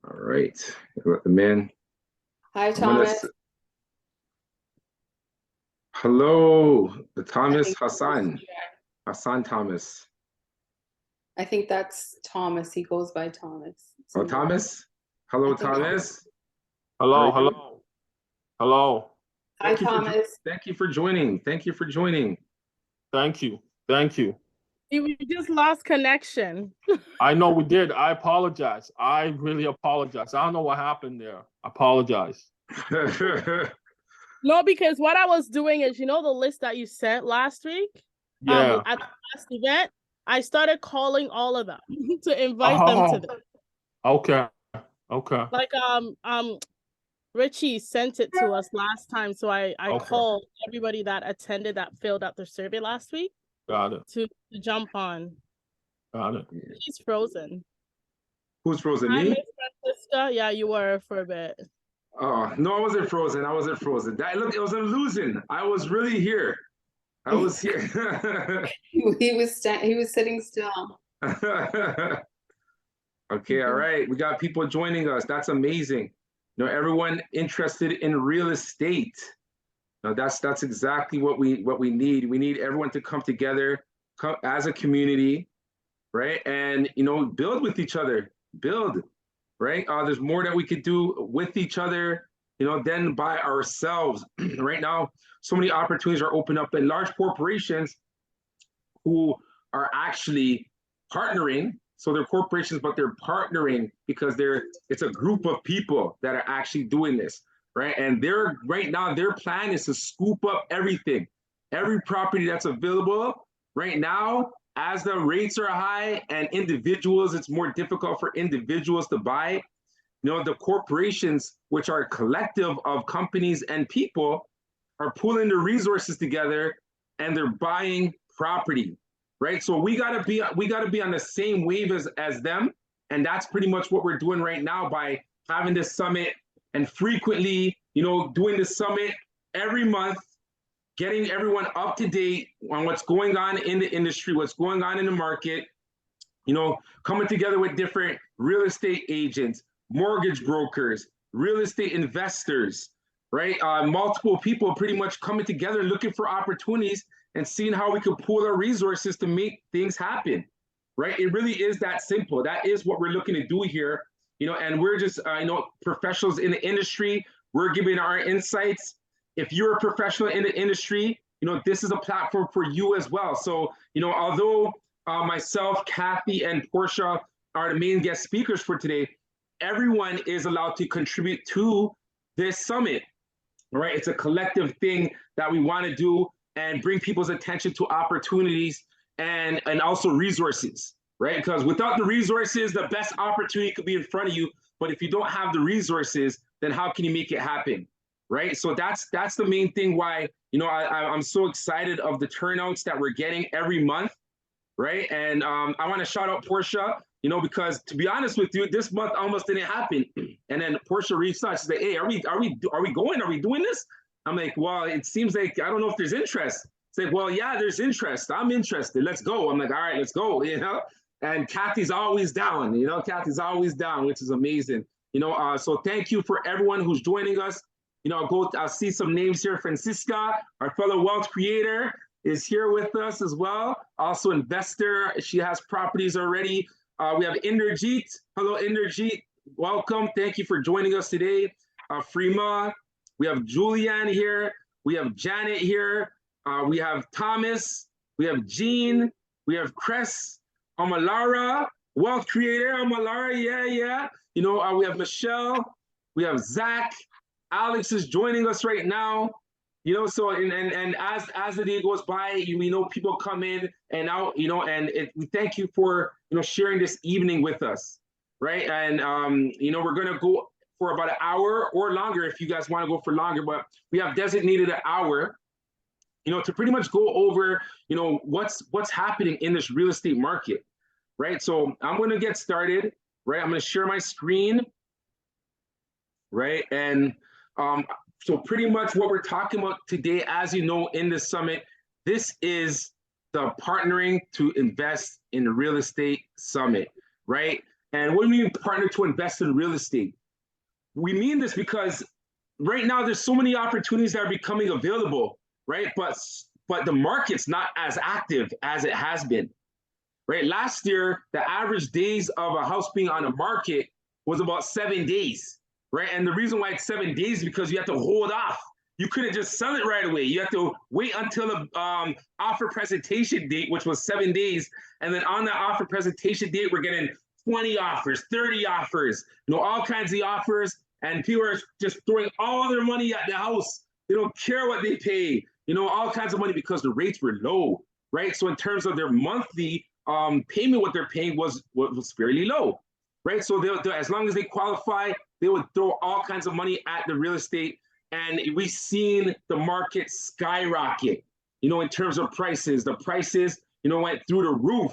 All right, let them in. Hi, Thomas. Hello, the Thomas Hassan. Hassan Thomas. I think that's Thomas. He goes by Thomas. Oh, Thomas? Hello, Thomas. Hello, hello. Hello. Hi, Thomas. Thank you for joining. Thank you for joining. Thank you. Thank you. We just lost connection. I know we did. I apologize. I really apologize. I don't know what happened there. I apologize. No, because what I was doing is, you know, the list that you sent last week? Yeah. At the last event, I started calling all of them to invite them to this. Okay. Okay. Like, Richie sent it to us last time, so I called everybody that attended that filled out their survey last week. Got it. To jump on. Got it. She's frozen. Who's frozen? Hi, Me? Miss Francisca. Yeah, you were for a bit. Oh, no, I wasn't frozen. I wasn't frozen. Look, it was an illusion. I was really here. I was here. he was sitting still. Okay, all right. We got people joining us. That's amazing. You know, everyone interested in real estate. Now that's exactly what we need. We need everyone to come together, come as a community, right? And you know, build with each other. Build, right? There's more that we could do with each other, you know, than by ourselves. Right now, so many opportunities are open up in large corporations who are actually partnering. So they're corporations, but they're partnering because it's a group of people that are actually doing this, right? And right now their plan is to scoop up everything, every property that's available right now. As the rates are high and individuals, it's more difficult for individuals to buy. You know, the corporations, which are a collective of companies and people, are pulling the resources together and they're buying property. Right, so we gotta be on the same wave as them, and that's pretty much what we're doing right now by having this summit and frequently, you know, doing the summit every month, getting everyone up to date on what's going on in the industry, what's going on in the market, you know, coming together with different real estate agents, mortgage brokers, real estate investors, right? Multiple people pretty much coming together looking for opportunities and seeing how we could pool our resources to make things happen, right? It really is that simple. That is what we're looking to do here, you know, and we're just, you know, professionals in the industry. We're giving our insights. If you're a professional in the industry, you know, this is a platform for you as well. So, you know, although myself, Cathie, and Portia are the main guest speakers for today, everyone is allowed to contribute to this summit, right? It's a collective thing that we want to do and bring people's attention to opportunities and also resources, right? Because without the resources, the best opportunity could be in front of you. But if you don't have the resources, then how can you make it happen, right? So that's the main thing why, you know, I'm so excited of the turnouts that we're getting every month, right? And I want to shout out Portia, you know, because to be honest with you, this month almost didn't happen. And then Portia reached out. She said, "Hey, are we going? Are we doing this?" I'm like, well, it seems like, I don't know if there's interest. It's like, well, yeah, there's interest. I'm interested. Let's go. I'm like, all right, let's go, you know? And Cathie's always down, you know? Cathie's always down, which is amazing. You know, so thank you for everyone who's joining us. You know, I'll see some names here. Francisca, our fellow wealth creator, is here with us as well. Also investor. She has properties already. We have Inderjeet. Hello, Inderjeet. Welcome. Thank you for joining us today. Freema. We have Julianne here. We have Janet here. We have Thomas. We have Jean. We have Chris. Amalara, wealth creator. Amalara, yeah. You know, we have Michelle. We have Zach. Alex is joining us right now. You know, so and as the day goes by, we know people come in and out. You know, and we thank you for, you know, sharing this evening with us, right? And you know, we're gonna go for about an hour or longer if you guys want to go for longer, but we have designated an hour, you know, to pretty much go over, you know, what's happening in this real estate market, right? So I'm going to get started, right? I'm going to share my screen, right? And so pretty much what we're talking about today, as you know, in the summit, this is the Partnering to Invest in Real Estate Summit, right? And what do we mean partner to invest in real estate? We mean this because right now there's so many opportunities that are becoming available, right? But the market's not as active as it has been, right? Last year, the average days of a house being on the market was about 7 days, right? And the reason why it's 7 days is because you have to hold off. You couldn't just sell it right away. You have to wait until the offer presentation date, which was 7 days. And then on the offer presentation date, we're getting 20 offers, 30 offers, all kinds of offers. And people are just throwing all their money at the house. They don't care what they pay, all kinds of money because the rates were low, right? So in terms of their monthly payment, what they're paying was fairly low, right? So they'll, as long as they qualify, they would throw all kinds of money at the real estate. And we've seen the market skyrocket, in terms of prices. The prices, went through the roof.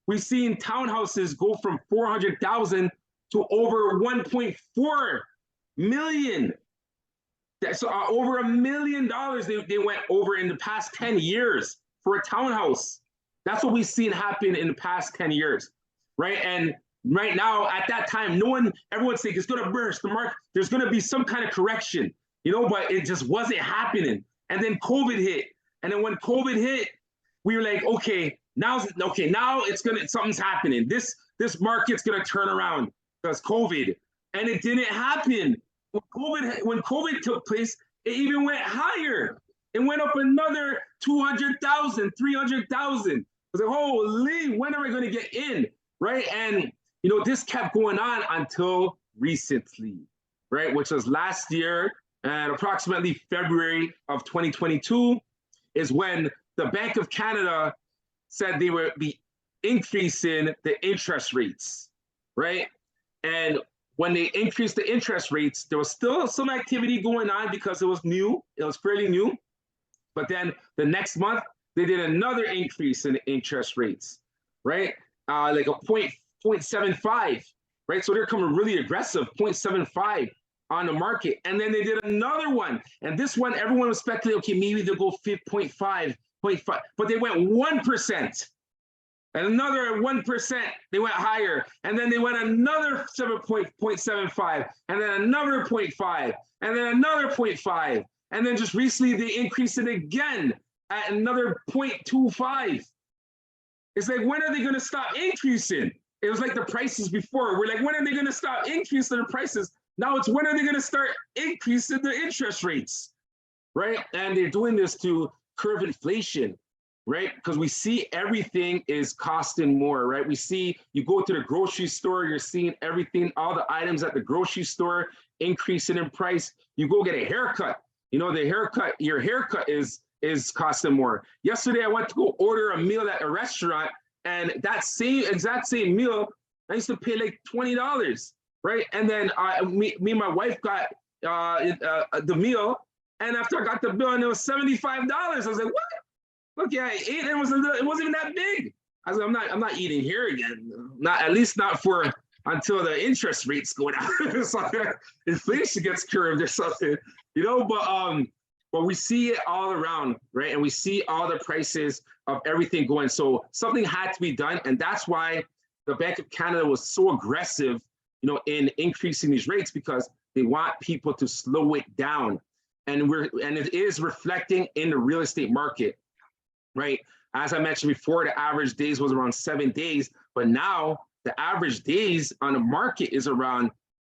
We've seen townhouses go from 400,000 to over 1.4 million. That's over $1 million they went over in the past 10 years for a townhouse. That's what we've seen happen in the past 10 years, right? And right now, at that time, everyone's saying it's going to burst. The market, there's going to be some kind of correction, but it just wasn't happening. And then COVID hit. And then when COVID hit, we were like, okay, now something's happening. This market's going to turn around because COVID. And it didn't happen. When COVID took place, it even went higher. It went up another 200,000, 300,000. I was like, holy, when are we going to get in, right? And, this kept going on until recently, right? Which was last year, and approximately February of 2022 is when the Bank of Canada said they would be increasing the interest rates, right? And when they increased the interest rates, there was still some activity going on because it was new. It was fairly new. But then the next month, they did another increase in the interest rates, right? Like a 0.75, right? So they're coming really aggressive, 0.75 on the market. And then they did another one. And this one, everyone was speculating, okay, maybe they'll go 0.5, 0.5, but they went 1%. And another 1%, they went higher. And then they went another 0.75, and then another 0.5, and then another 0.5. And then just recently, they increased it again at another 0.25. It's like, when are they going to stop increasing? It was like the prices before. We're like, when are they going to stop increasing the prices? Now it's, when are they going to start increasing the interest rates, right? And they're doing this to curb inflation, right? Because we see everything is costing more, right? We see, you go to the grocery store, you're seeing everything, all the items at the grocery store increasing in price. You go get a haircut, your haircut is costing more. Yesterday, I went to go order a meal at a restaurant, and that exact same meal, I used to pay like $20, right? And then me and my wife got the meal, and after I got the bill, and it was $75. I was like, what? Look, yeah, I ate. It wasn't even that big. I was like, I'm not eating here again. At least not for until the interest rates go down. So inflation gets curbed or something, but we see it all around, right? And we see all the prices of everything going. So something had to be done, and that's why the Bank of Canada was so aggressive, in increasing these rates, because they want people to slow it down, and it is reflecting in the real estate market. Right. As I mentioned before, the average days was around 7 days, but now the average days on the market is around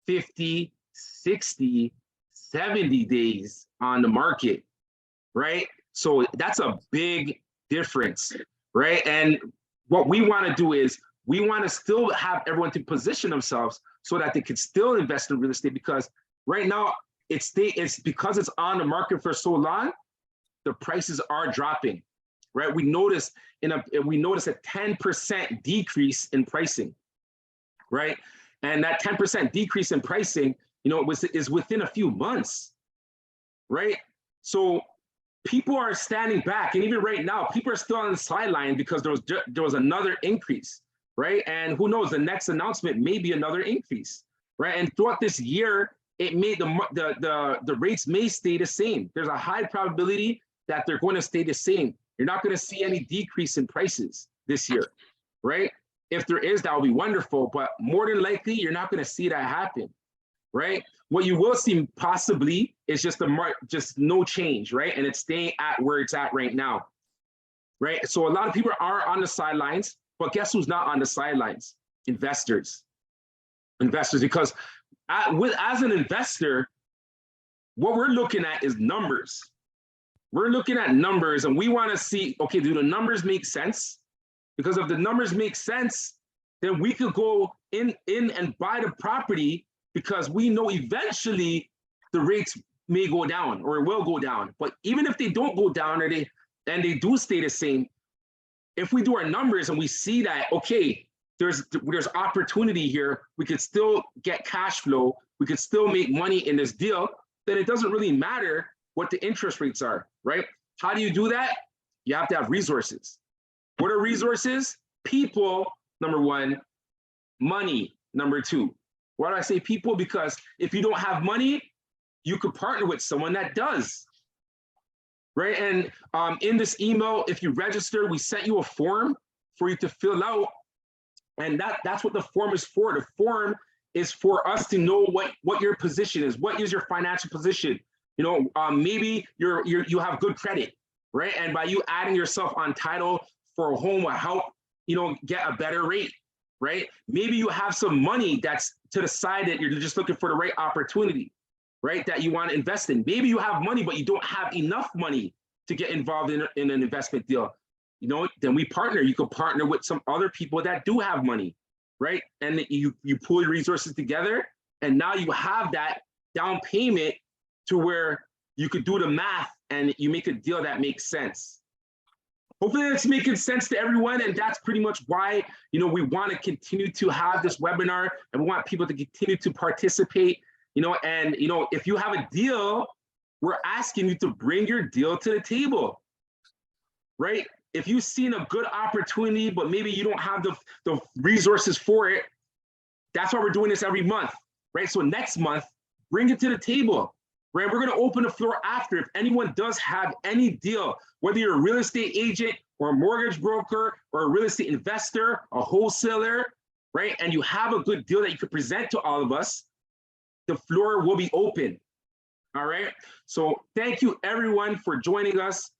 50, 60, 70 days on the market. Right. So that's a big difference. Right. And what we want to do is we want to still have everyone to position themselves so that they can still invest in real estate, because right now it's because it's on the market for so long, the prices are dropping. Right, we noticed a 10% decrease in pricing, right? And that 10% decrease in pricing, is within a few months, right? So people are standing back, and even right now, people are still on the sideline because there was another increase, right? And who knows, the next announcement may be another increase, right? And throughout this year, it may the rates may stay the same. There's a high probability that they're going to stay the same. You're not going to see any decrease in prices this year, right? If there is, that would be wonderful, but more than likely, you're not going to see that happen, right? What you will see possibly is just just no change, right? And it's staying at where it's at right now, right? So a lot of people are on the sidelines, but guess who's not on the sidelines? Investors, because as an investor, what we're looking at is numbers. We're looking at numbers and we want to see, okay, do the numbers make sense? Because if the numbers make sense, then we could go in and buy the property, because we know eventually the rates may go down or will go down. But even if they don't go down or they do stay the same, if we do our numbers and we see that, okay, there's opportunity here, we could still get cash flow, we could still make money in this deal, then it doesn't really matter what the interest rates are, right? How do you do that? You have to have resources. What are resources? People, number one. Money, number two. Why do I say people? Because if you don't have money, you could partner with someone that does, right? And in this email, if you register, we sent you a form for you to fill out, and that's what the form is for. The form is for us to know what your position is. What is your financial position? You know, maybe you have good credit, right? And by you adding yourself on title for a home will help, you know, get a better rate, right? Maybe you have some money that's to the side that you're just looking for the right opportunity, right? That you want to invest in. Maybe you have money, but you don't have enough money to get involved in an investment deal. You know, then we partner. You could partner with some other people that do have money, right? And you pull your resources together, and now you have that down payment to where you could do the math and you make a deal that makes sense. Hopefully that's making sense to everyone, and that's pretty much why, you know, we want to continue to have this webinar, and we want people to continue to participate, you know, and, you know, if you have a deal, we're asking you to bring your deal to the table, right? If you've seen a good opportunity, but maybe you don't have the resources for it, that's why we're doing this every month, right? So next month, bring it to the table, right? We're gonna open the floor after. If anyone does have any deal, whether you're a real estate agent or a mortgage broker or a real estate investor, a wholesaler, right? And you have a good deal that you could present to all of us, the floor will be open, all right? So thank you everyone for joining us.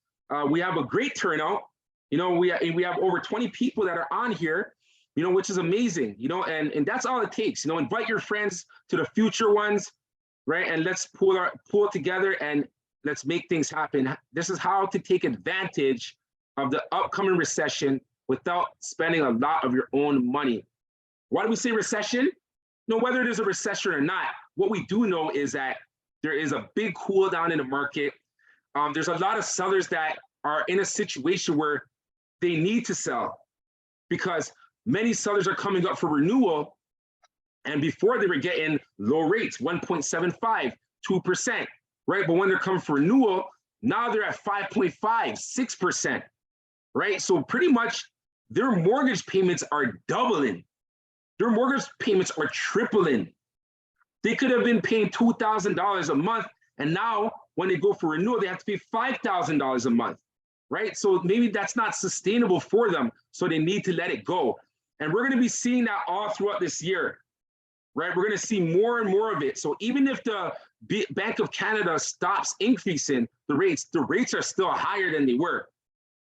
We have a great turnout. You know, we have over 20 people that are on here, you know, which is amazing, you know, and that's all it takes. You know, invite your friends to the future ones, right? And let's pull it together and let's make things happen. This is how to take advantage of the upcoming recession without spending a lot of your own money. Why do we say recession? No, whether there's a recession or not, what we do know is that there is a big cool down in the market. There's a lot of sellers that are in a situation where they need to sell because many sellers are coming up for renewal, and before they were getting low rates, 1.75, 2%, right? But when they're coming for renewal, now they're at 5.5, 6%, right? So pretty much their mortgage payments are doubling. Their mortgage payments are tripling. They could have been paying $2,000 a month, and now when they go for renewal, they have to pay $5,000 a month, right? So maybe that's not sustainable for them, so they need to let it go. And we're gonna be seeing that all throughout this year, right? We're gonna see more and more of it. So even if the Bank of Canada stops increasing the rates are still higher than they were.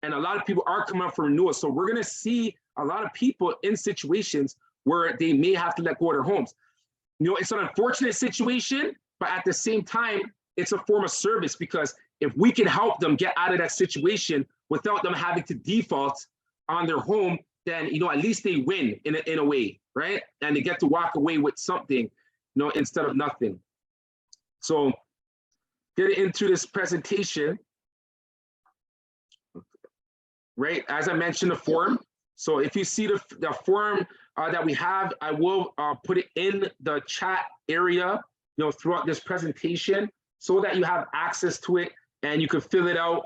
And a lot of people are coming up for renewal. So we're gonna see a lot of people in situations where they may have to let go of their homes. You know, it's an unfortunate situation, but at the same time, it's a form of service, because if we can help them get out of that situation without them having to default on their home, then, you know, at least they win in a way, right? And they get to walk away with something, you know, instead of nothing. So get into this presentation, right? As I mentioned, the form. So if you see the form that we have, I will put it in the chat area, you know, throughout this presentation, so that you have access to it and you can fill it out.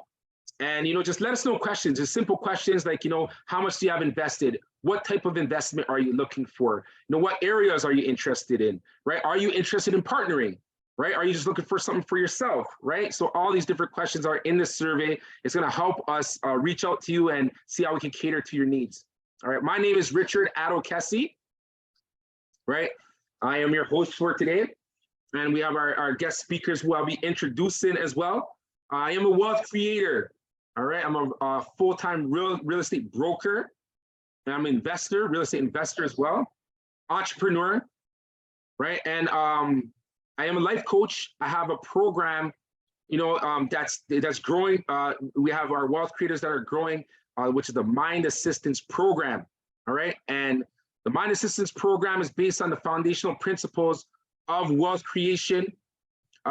And, you know, just let us know questions, just simple questions like, you know, how much do you have invested? What type of investment are you looking for? You know, what areas are you interested in, right? Are you interested in partnering, right? Are you just looking for something for yourself, right? So all these different questions are in this survey. It's going to help us reach out to you and see how we can cater to your needs. All right, my name is 𝗥𝗲𝗃𝗀𝗁, right? I am your host for today, and we have our guest speakers who I'll be introducing as well. I am a wealth creator, all right? I'm a full-time real estate broker, and I'm an investor, real estate investor as well, entrepreneur, right? And I am a life coach. I have a program, you know, that's growing. We have our wealth creators that are growing, which is the Mind Assistance Program, all right? And the Mind Assistance Program is based on the foundational principles of wealth creation.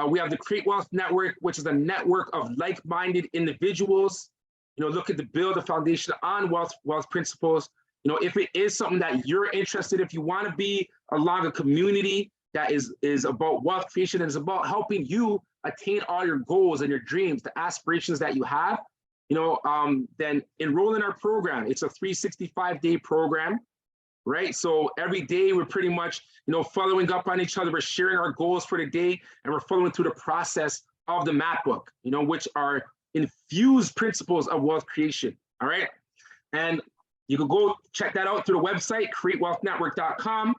We have the Create Wealth Network, which is a network of like-minded individuals, you know, looking to build a foundation on wealth principles. You know, if it is something that you're interested, if you want to be along a community that is about wealth creation and is about helping you attain all your goals and your dreams, the aspirations that you have, you know, then enroll in our program. It's a 365-day program, right? So every day we're pretty much, you know, following up on each other. We're sharing our goals for the day, and we're following through the process of the map book, you know, which are infused principles of wealth creation, all right? And you can go check that out through the website, createwealthnetwork.com,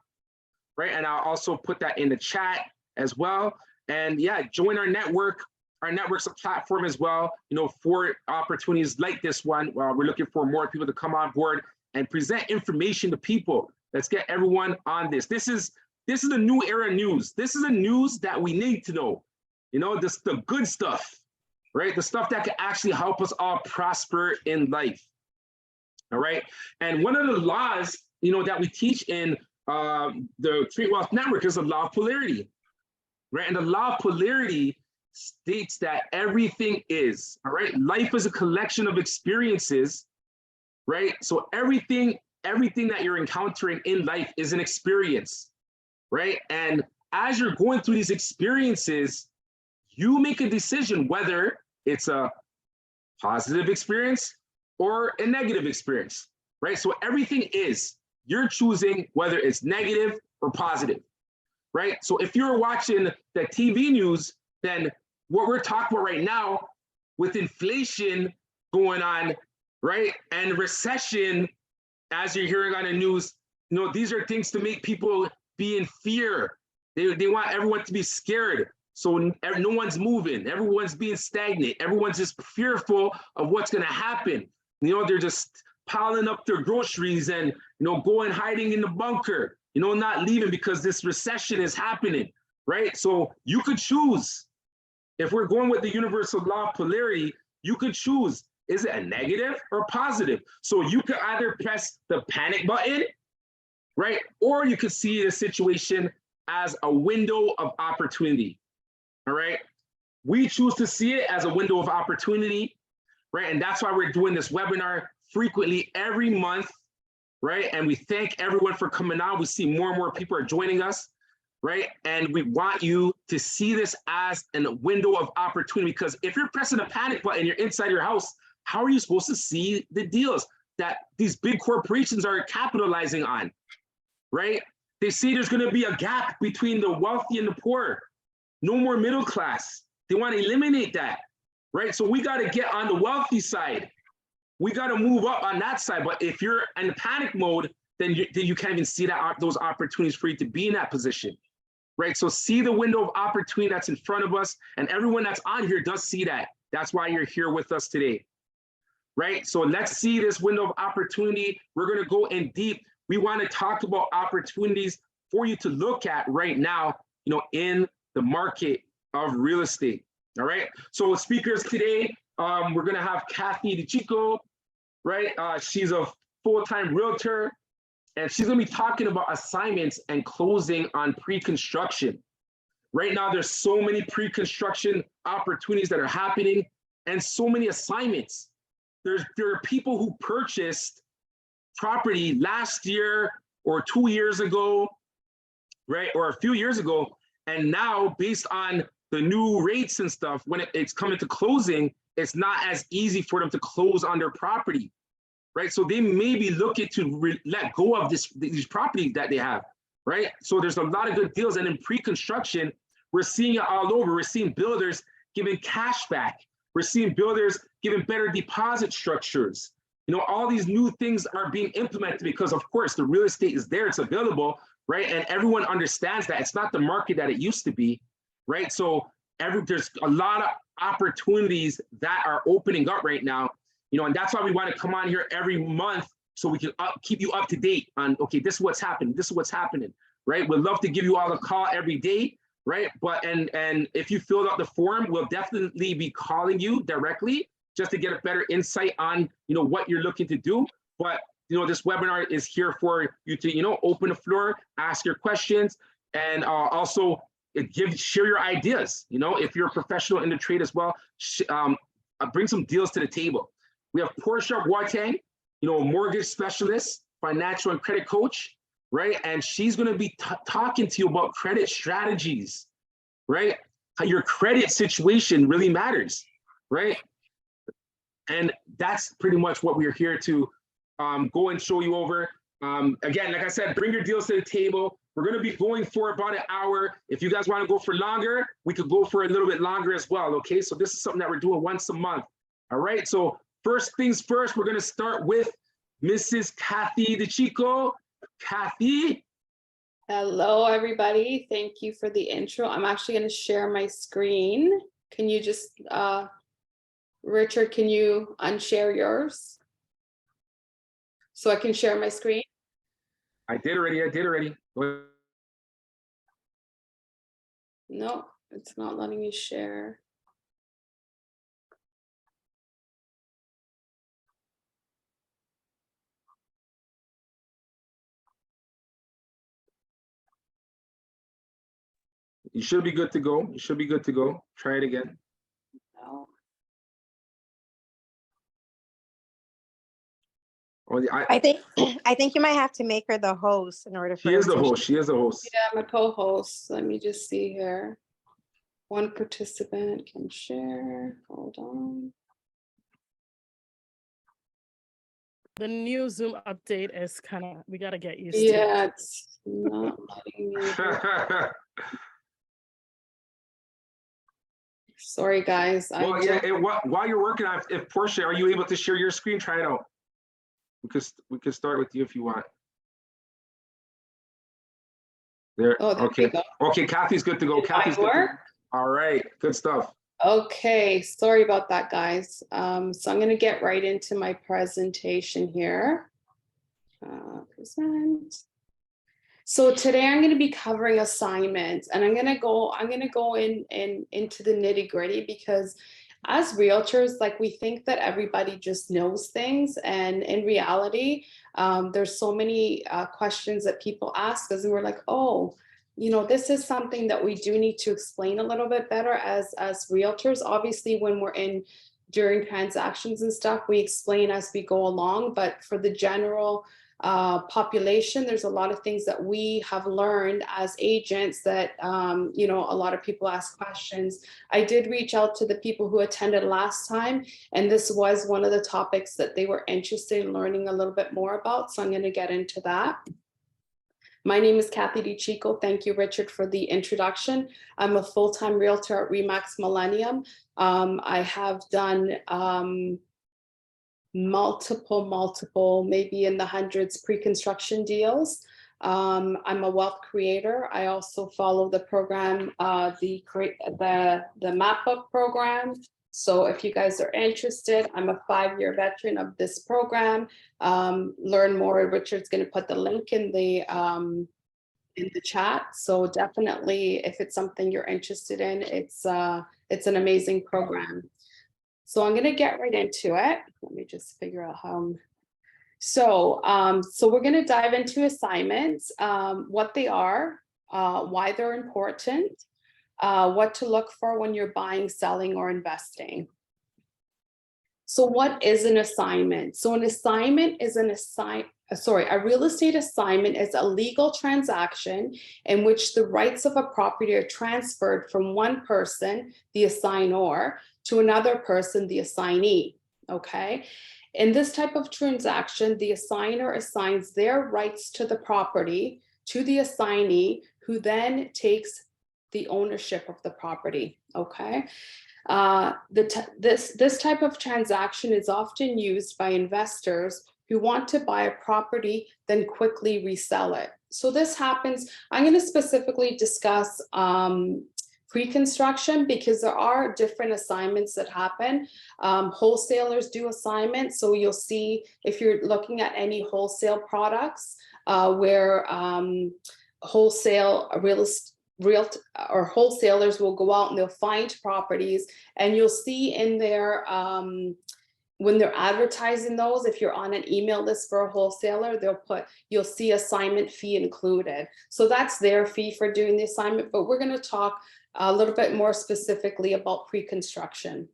right? And I'll also put that in the chat as well. And yeah, join our network. Our network's a platform as well, you know, for opportunities like this one. We're looking for more people to come on board and present information to people. Let's get everyone on this. This is a new era news. This is a news that we need to know. You know, the good stuff, right? The stuff that can actually help us all prosper in life. All right. And one of the laws, you know, that we teach in the Create Wealth Network is the law of polarity, right? And the law of polarity states that everything is, all right? Life is a collection of experiences, right? So everything that you're encountering in life is an experience, right? And as you're going through these experiences, you make a decision whether it's a positive experience or a negative experience, right? So everything is, you're choosing whether it's negative or positive, right? So if you're watching the TV news, then what we're talking about right now with inflation going on, right? And recession, as you're hearing on the news, you know, these are things to make people be in fear. They want everyone to be scared. So no one's moving, everyone's being stagnant, everyone's just fearful of what's gonna happen. You know, they're just piling up their groceries and, you know, going hiding in the bunker, you know, not leaving because this recession is happening, right? So you could choose. If we're going with the universal law of polarity, you could choose, is it a negative or positive? So you could either press the panic button, right? Or you could see the situation as a window of opportunity, all right? We choose to see it as a window of opportunity, right? And that's why we're doing this webinar frequently every month, right? And we thank everyone for coming on. We see more and more people are joining us, right? And we want you to see this as a window of opportunity, because if you're pressing a panic button, you're inside your house, how are you supposed to see the deals that these big corporations are capitalizing on, right? They say there's gonna be a gap between the wealthy and the poor. No more middle class. They want to eliminate that, right? So we got to get on the wealthy side. We got to move up on that side. But if you're in the panic mode, then you can't even see those opportunities for you to be in that position, right? So see the window of opportunity that's in front of us, and everyone that's on here does see that. That's why you're here with us today, right? So let's see this window of opportunity. We're going to go in deep. We want to talk about opportunities for you to look at right now, you know, in the market of real estate. All right. So speakers today, we're going to have Cathie Decicco, right? She's a full-time realtor, and she's going to be talking about assignments and closing on pre-construction. Right now, there's so many pre-construction opportunities that are happening and so many assignments. There are people who purchased property last year or 2 years ago, right? Or a few years ago. And now, based on the new rates and stuff, when it's coming to closing, it's not as easy for them to close on their property, right? So they may be looking to let go of these properties that they have, right? So there's a lot of good deals. And in pre-construction, we're seeing it all over. We're seeing builders giving cash back. We're seeing builders giving better deposit structures. You know, all these new things are being implemented because, of course, the real estate is there, it's available, right? And everyone understands that it's not the market that it used to be, right? So there's a lot of opportunities that are opening up right now, you know, and that's why we want to come on here every month so we can keep you up to date on, okay, this is what's happening, this is what's happening, right? We'd love to give you all a call every day, right? But and if you filled out the form, we'll definitely be calling you directly just to get a better insight on, you know, what you're looking to do. But, you know, this webinar is here for you to, you know, open the floor, ask your questions, and also share your ideas. You know, if you're a professional in the trade as well, bring some deals to the table. We have Porcia Boateng, you know, a mortgage specialist, financial and credit coach, right? And she's going to be talking to you about credit strategies, right? How your credit situation really matters, right? And that's pretty much what we're here to go and show you over. Again, like I said, bring your deals to the table. We're going to be going for about an hour. If you guys want to go for longer, we could go for a little bit longer as well. Okay, so this is something that we're doing once a month. All right, so first things first, we're going to start with Mrs. Cathie Decicco. Cathie. Hello, everybody. Thank you for the intro. I'm actually going to share my screen. Can you just, Richard, can you unshare yours so I can share my screen? I did already. No, it's not letting me share. You should be good to go. You should be good to go. Try it again. No. I think you might have to make her the host in order for She is the host. She is the host. Yeah, I'm a co-host. Let me just see here. One participant can share. Hold on. The new Zoom update is kind of, we got to get used to. Yeah, it's not letting me. Sorry, guys. Well, yeah. While you're working on, if Portia, are you able to share your screen? Try it out. We could start with you if you want. There. Oh, there Okay. we go. Okay, Cathie's good to go. Did mine Cathie's good. work? All right. Good stuff. Okay, sorry about that, guys. So I'm going to get right into my presentation here. Present. So today I'm going to be covering assignments, and I'm going to go into the nitty-gritty, because as realtors, like, we think that everybody just knows things, and in reality, there's so many questions that people ask us, and we're like, oh, you know, this is something that we do need to explain a little bit better as realtors. Obviously, when we're during transactions and stuff, we explain as we go along, but for the general population, there's a lot of things that we have learned as agents that, you know, a lot of people ask questions. I did reach out to the people who attended last time, and this was one of the topics that they were interested in learning a little bit more about. So I'm going to get into that. My name is Cathie Decicco. Thank you, Richard, for the introduction. I'm a full-time realtor at RE/MAX Millennium. I have done multiple, maybe in the hundreds, pre-construction deals. I'm a wealth creator. I also follow the program, the MapBook program. So if you guys are interested, I'm a 5-year veteran of this program. Learn more. Richard's going to put the link in the chat. So definitely, if it's something you're interested in, it's an amazing program. So I'm going to get right into it. Let me just figure out how. So we're going to dive into assignments, what they are, why they're important, what to look for when you're buying, selling, or investing. So what is an assignment? So an assignment is a real estate assignment is a legal transaction in which the rights of a property are transferred from one person, the assignor, to another person, the assignee. Okay. In this type of transaction, the assigner assigns their rights to the property to the assignee, who then takes the ownership of the property. Okay. This type of transaction is often used by investors who want to buy a property, then quickly resell it. So this happens, I'm going to specifically discuss pre-construction because there are different assignments that happen. Wholesalers do assignments. So you'll see if you're looking at any wholesale products where wholesale or wholesalers will go out and they'll find properties, and you'll see in there when they're advertising those, if you're on an email list for a wholesaler, you'll see assignment fee included. So that's their fee for doing the assignment, but we're going to talk a little bit more specifically about pre-construction.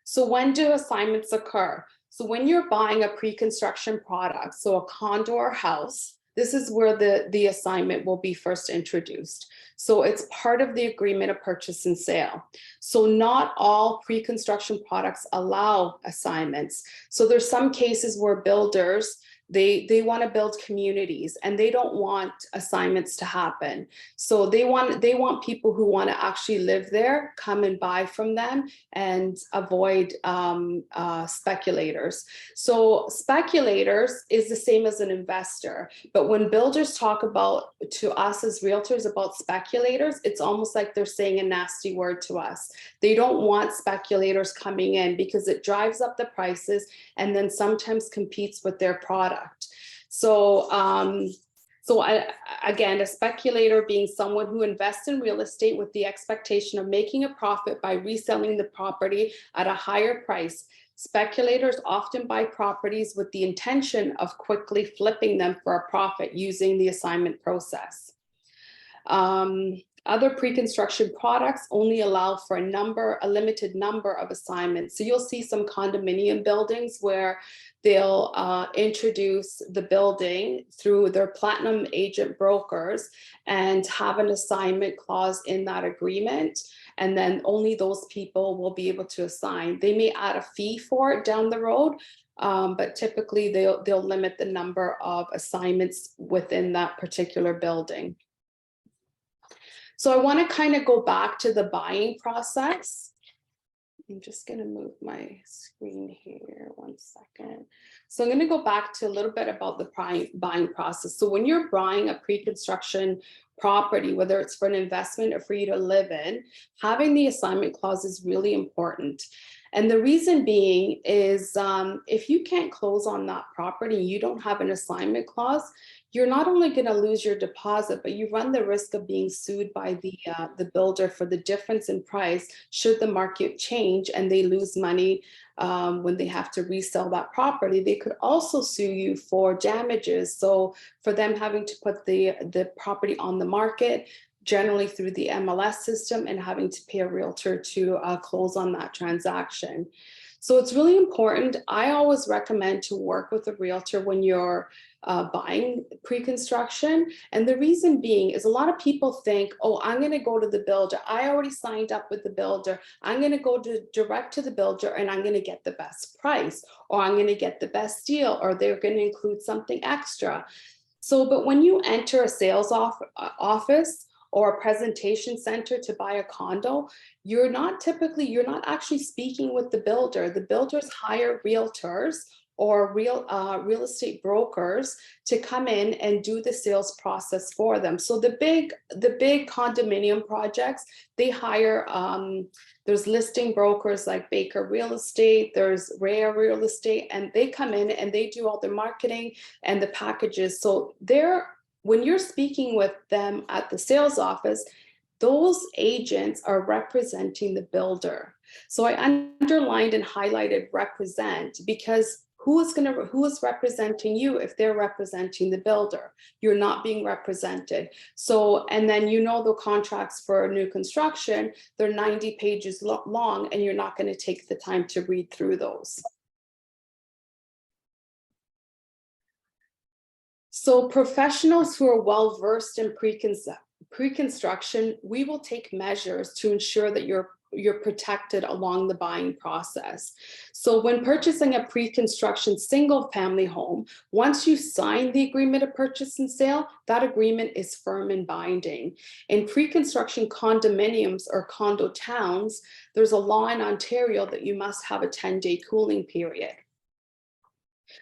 So when do assignments occur? So when you're buying a pre-construction product, so a condo or house, this is where the assignment will be first introduced. So it's part of the agreement of purchase and sale. So not all pre-construction products allow assignments. So there's some cases where builders, they want to build communities and they don't want assignments to happen. So they want people who want to actually live there, come and buy from them and avoid speculators. So speculators is the same as an investor. But when builders talk about to us as realtors about speculators, it's almost like they're saying a nasty word to us. They don't want speculators coming in because it drives up the prices and then sometimes competes with their product. So, again, a speculator being someone who invests in real estate with the expectation of making a profit by reselling the property at a higher price. Speculators often buy properties with the intention of quickly flipping them for a profit using the assignment process. Other pre-construction products only allow for a limited number of assignments. So you'll see some condominium buildings where they'll introduce the building through their platinum agent brokers and have an assignment clause in that agreement. And then only those people will be able to assign. They may add a fee for it down the road, but typically they'll limit the number of assignments within that particular building. So I want to kind of go back to the buying process. I'm just going to move my screen here 1 second. So I'm going to go back to a little bit about the buying process. So when you're buying a pre-construction property, whether it's for an investment or for you to live in, having the assignment clause is really important. And the reason being is if you can't close on that property, you don't have an assignment clause, you're not only going to lose your deposit, but you run the risk of being sued by the builder for the difference in price should the market change and they lose money when they have to resell that property. They could also sue you for damages. So for them having to put the property on the market, generally through the MLS system, and having to pay a realtor to close on that transaction. So it's really important. I always recommend to work with a realtor when you're buying pre-construction. And the reason being is a lot of people think, oh, I'm going to go to the builder. I already signed up with the builder. I'm going to go direct to the builder and I'm going to get the best price, or I'm going to get the best deal, or they're going to include something extra. So, but when you enter a sales office or a presentation center to buy a condo, you're not actually speaking with the builder. The builders hire realtors or real estate brokers to come in and do the sales process for them. So the big condominium projects, they hire, there's listing brokers like Baker Real Estate, there's Rare Real Estate, and they come in and they do all the marketing and the packages. So when you're speaking with them at the sales office, those agents are representing the builder. So I underlined and highlighted represent, because who is representing you if they're representing the builder? You're not being represented. So, and then the contracts for new construction, they're 90 pages long, and you're not going to take the time to read through those. So professionals who are well-versed in pre-construction, we will take measures to ensure that you're protected along the buying process. So when purchasing a pre-construction single family home, once you sign the agreement of purchase and sale, that agreement is firm and binding. In pre-construction condominiums or condo towns, there's a law in Ontario that you must have a 10-day cooling period.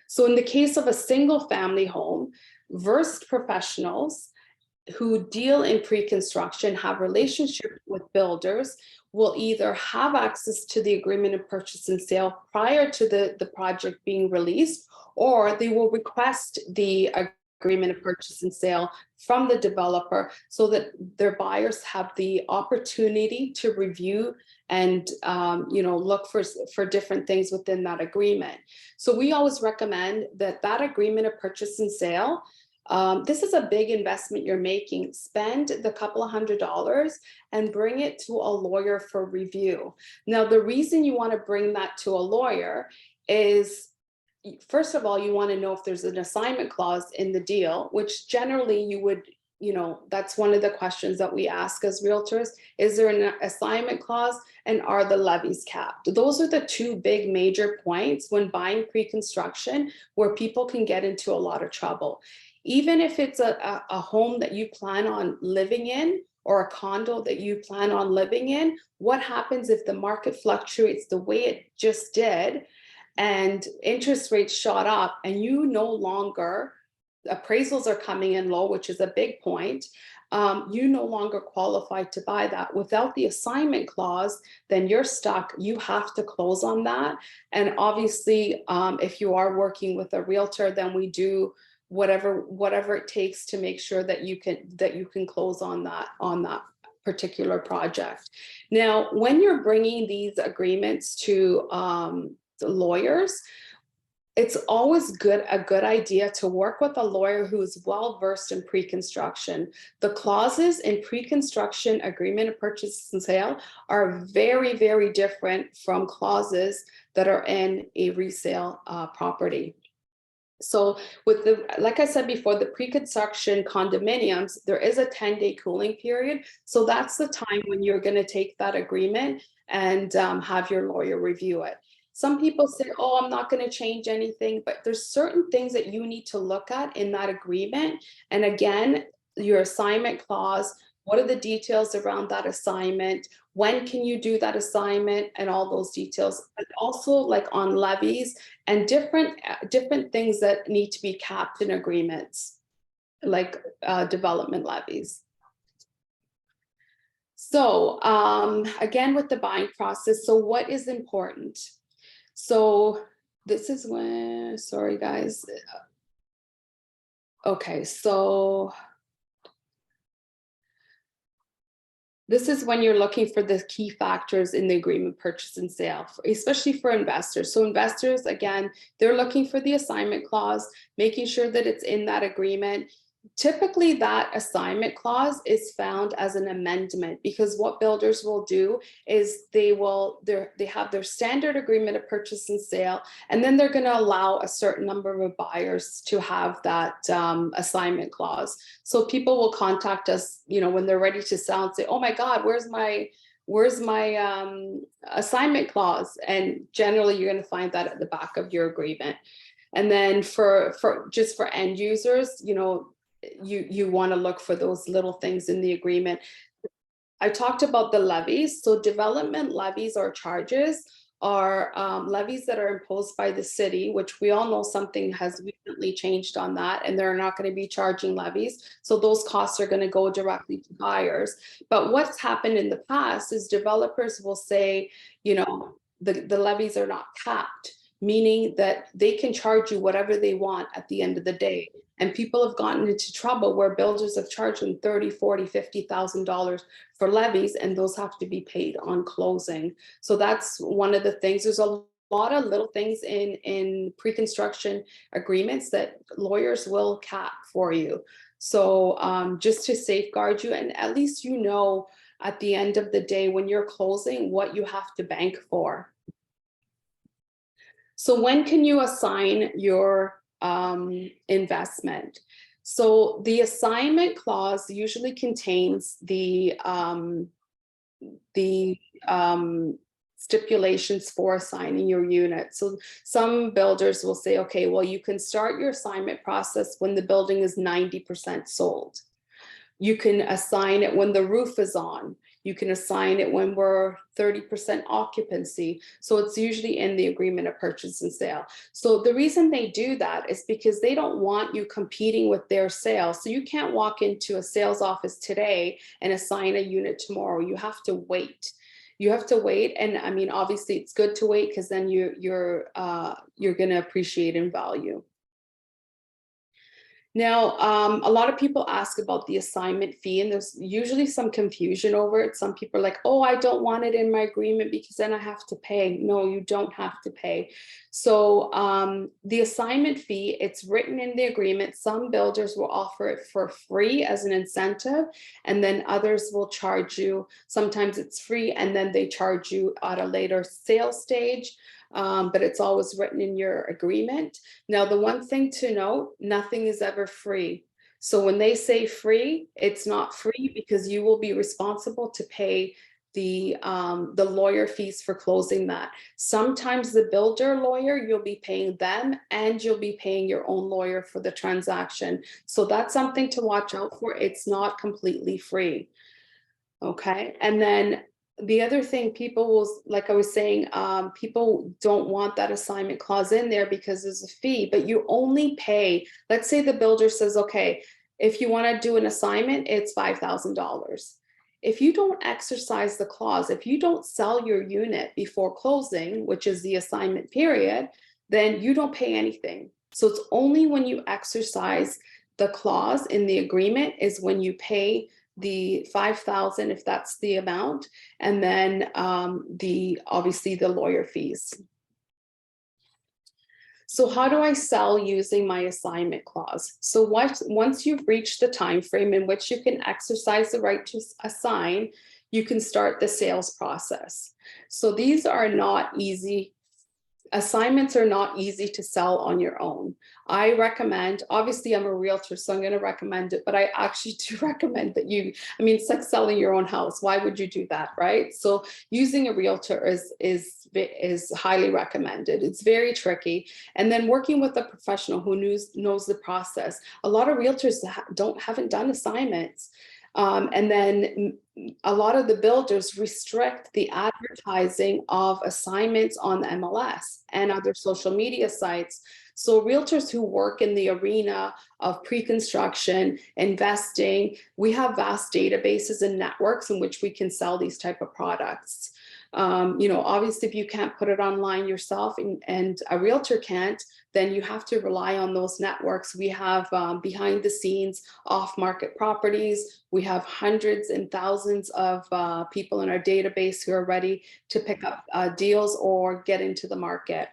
So in the case of a single family home, versed professionals who deal in pre-construction, have relationships with builders, will either have access to the agreement of purchase and sale prior to the project being released, or they will request the agreement of purchase and sale from the developer so that their buyers have the opportunity to review and look for different things within that agreement. So we always recommend that agreement of purchase and sale, this is a big investment you're making. Spend the couple of $100s and bring it to a lawyer for review. Now, the reason you want to bring that to a lawyer is, first of all, you want to know if there's an assignment clause in the deal, which generally you would, that's one of the questions that we ask as realtors. Is there an assignment clause, and are the levies capped? Those are the two big major points when buying pre-construction where people can get into a lot of trouble. Even if it's a home that you plan on living in or a condo that you plan on living in, what happens if the market fluctuates the way it just did and interest rates shot up and you no longer, appraisals are coming in low, which is a big point, you no longer qualify to buy that. Without the assignment clause, then you're stuck. You have to close on that. And obviously, if you are working with a realtor, then we do whatever it takes to make sure that you can close on that particular project. Now, when you're bringing these agreements to the lawyers, it's always a good idea to work with a lawyer who is well versed in pre-construction. The clauses in pre-construction agreement of purchase and sale are very, very different from clauses that are in a resale property. So with like I said before, the pre-construction condominiums, there is a 10-day cooling period. So that's the time when you're going to take that agreement and have your lawyer review it. Some people say, oh, I'm not going to change anything, but there's certain things that you need to look at in that agreement. And again, your assignment clause, what are the details around that assignment? When can you do that assignment and all those details, but also like on levies and different things that need to be capped in agreements, like development levies. So again, with the buying process, so what is important? So this is when, sorry guys. Okay, so this is when you're looking for the key factors in the agreement purchase and sale, especially for investors. So investors, again, they're looking for the assignment clause, making sure that it's in that agreement. Typically that assignment clause is found as an amendment, because what builders will do is they have their standard agreement of purchase and sale, and then they're going to allow a certain number of buyers to have that assignment clause. So people will contact us, when they're ready to sell and say, oh my God, where's my assignment clause? And generally you're going to find that at the back of your agreement. And then for end users, you want to look for those little things in the agreement. I talked about the levies. So development levies or charges are levies that are imposed by the city, which we all know something has recently changed on that, and they're not going to be charging levies. So those costs are going to go directly to buyers. But what's happened in the past is developers will say, the levies are not capped, meaning that they can charge you whatever they want at the end of the day. And people have gotten into trouble where builders have charged them $30,000, $40,000, $50,000 for levies, and those have to be paid on closing. So that's one of the things. There's a lot of little things in pre-construction agreements that lawyers will cap for you. So just to safeguard you, and at least at the end of the day when you're closing what you have to bank for. So when can you assign your investment? So the assignment clause usually contains the stipulations for assigning your unit. So some builders will say, okay, well, you can start your assignment process when the building is 90% sold. You can assign it when the roof is on. You can assign it when we're 30% occupancy. So it's usually in the agreement of purchase and sale. So the reason they do that is because they don't want you competing with their sales. So you can't walk into a sales office today and assign a unit tomorrow. You have to wait. You have to wait. And I mean, obviously it's good to wait because then you're going to appreciate in value. Now, a lot of people ask about the assignment fee, and there's usually some confusion over it. Some people are like, oh, I don't want it in my agreement because then I have to pay. No, you don't have to pay. So the assignment fee, it's written in the agreement. Some builders will offer it for free as an incentive, and then others will charge you. Sometimes it's free, and then they charge you at a later sales stage. But it's always written in your agreement. Now, the one thing to note, nothing is ever free. So when they say free, it's not free because you will be responsible to pay the lawyer fees for closing that. Sometimes the builder lawyer, you'll be paying them and you'll be paying your own lawyer for the transaction. So that's something to watch out for. It's not completely free. Okay, and then the other thing, people will, like I was saying, people don't want that assignment clause in there because there's a fee, but you only pay, let's say the builder says, okay, if you want to do an assignment, it's $5,000. If you don't exercise the clause, if you don't sell your unit before closing, which is the assignment period, then you don't pay anything. So it's only when you exercise the clause in the agreement is when you pay the $5,000 if that's the amount, and then obviously the lawyer fees. So how do I sell using my assignment clause? So once you've reached the time frame in which you can exercise the right to assign, you can start the sales process. So these are not easy. Assignments are not easy to sell on your own. I recommend, obviously I'm a realtor, so I'm going to recommend it, but I actually do recommend that it's like selling your own house. Why would you do that, right? So using a realtor is highly recommended. It's very tricky. And then working with a professional who knows the process. A lot of realtors haven't done assignments. And then a lot of the builders restrict the advertising of assignments on the MLS and other social media sites. So realtors who work in the arena of pre-construction, investing, we have vast databases and networks in which we can sell these type of products. Obviously, if you can't put it online yourself and a realtor can't, then you have to rely on those networks. We have behind the scenes off-market properties. We have hundreds and thousands of people in our database who are ready to pick up deals or get into the market.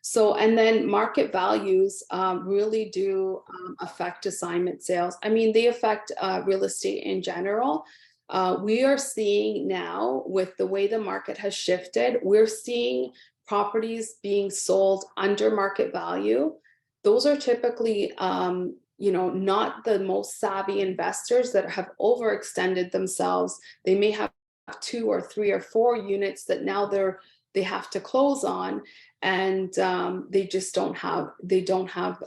So, and then market values really do affect assignment sales. I mean, they affect real estate in general. We are seeing now, with the way the market has shifted, we're seeing properties being sold under market value. Those are typically, not the most savvy investors that have overextended themselves. They may have 2 or 3 or 4 units that now they have to close on, and they just don't have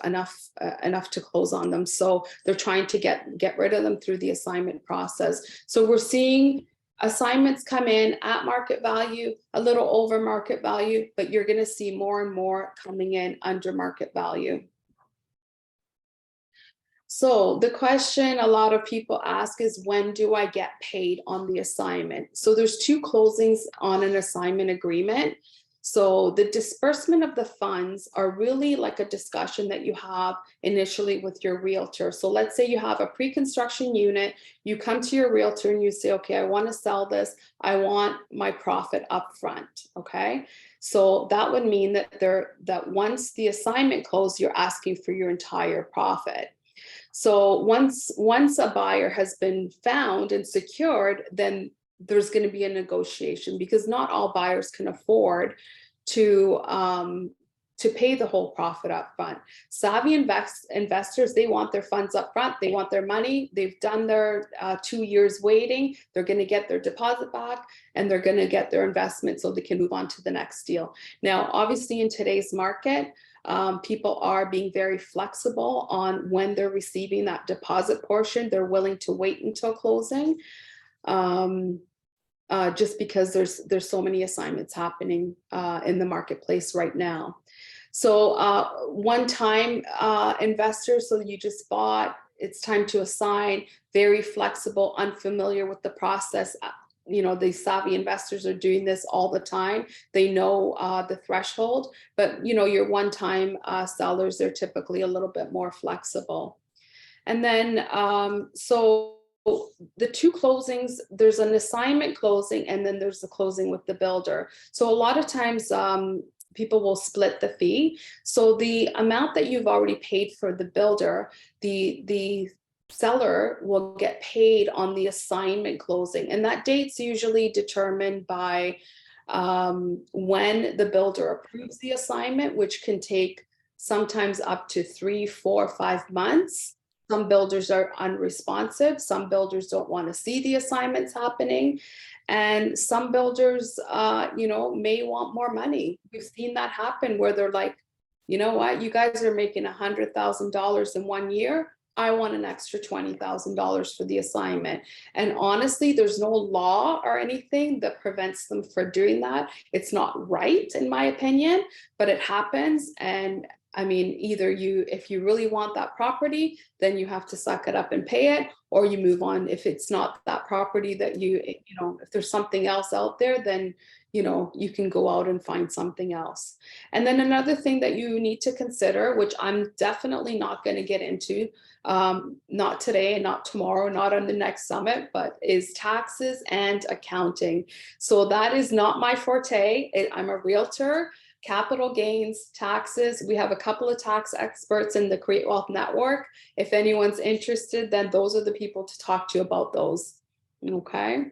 enough to close on them. So they're trying to get rid of them through the assignment process. So we're seeing assignments come in at market value, a little over market value, but you're going to see more and more coming in under market value. So the question a lot of people ask is, when do I get paid on the assignment? So there's 2 closings on an assignment agreement. So the disbursement of the funds are really like a discussion that you have initially with your realtor. So let's say you have a pre-construction unit, you come to your realtor and you say, okay, I want to sell this. I want my profit up front. Okay. So that would mean that once the assignment closed, you're asking for your entire profit. So once a buyer has been found and secured, then there's going to be a negotiation, because not all buyers can afford to to pay the whole profit up front. Savvy investors, they want their funds up front. They want their money. They've done their 2 years waiting. They're going to get their deposit back, and they're going to get their investment so they can move on to the next deal. Now, obviously, in today's market, people are being very flexible on when they're receiving that deposit portion. They're willing to wait until closing, just because there's so many assignments happening in the marketplace right now. So one-time investors, so you just bought, it's time to assign, very flexible, unfamiliar with the process. You know, the savvy investors are doing this all the time. They know the threshold, but you know, your one-time sellers, they're typically a little bit more flexible. And then, so the two closings, there's an assignment closing, and then there's the closing with the builder. So a lot of times, people will split the fee. So the amount that you've already paid for the builder, the seller will get paid on the assignment closing, and that date's usually determined by when the builder approves the assignment, which can take sometimes up to 3, 4, 5 months. Some builders are unresponsive. Some builders don't want to see the assignments happening. And some builders, you know, may want more money. We've seen that happen where they're like, you know what, you guys are making $100,000 in 1 year. I want an extra $20,000 for the assignment. And honestly, there's no law or anything that prevents them from doing that. It's not right, in my opinion, but it happens. And I mean, either if you really want that property, then you have to suck it up and pay it, or you move on. If it's not that property that you know, if there's something else out there, then, you know, you can go out and find something else. And then another thing that you need to consider, which I'm definitely not going to get into, not today and not tomorrow, not on the next summit, but is taxes and accounting. So that is not my forte. I'm a realtor. Capital gains, taxes. We have a couple of tax experts in the Create Wealth Network. If anyone's interested, then those are the people to talk to about those. Okay.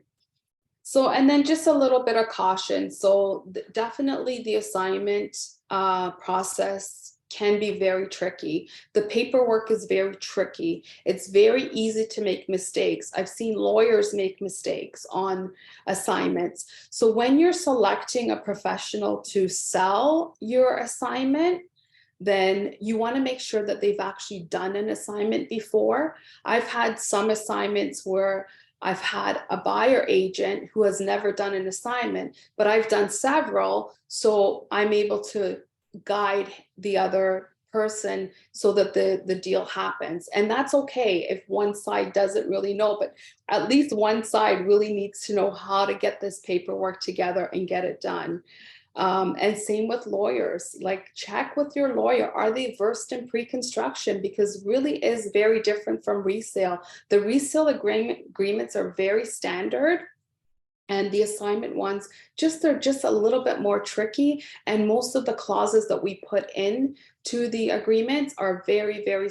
So, and then just a little bit of caution. So definitely the assignment process can be very tricky. The paperwork is very tricky. It's very easy to make mistakes. I've seen lawyers make mistakes on assignments. So when you're selecting a professional to sell your assignment, then you want to make sure that they've actually done an assignment before. I've had some assignments where I've had a buyer agent who has never done an assignment, but I've done several, so I'm able to guide the other person so that the deal happens. And that's okay if one side doesn't really know, but at least one side really needs to know how to get this paperwork together and get it done. And same with lawyers, like check with your lawyer. Are they versed in pre-construction? Because really is very different from resale. The resale agreements are very standard. And the assignment ones, they're just a little bit more tricky. And most of the clauses that we put in to the agreements are very, very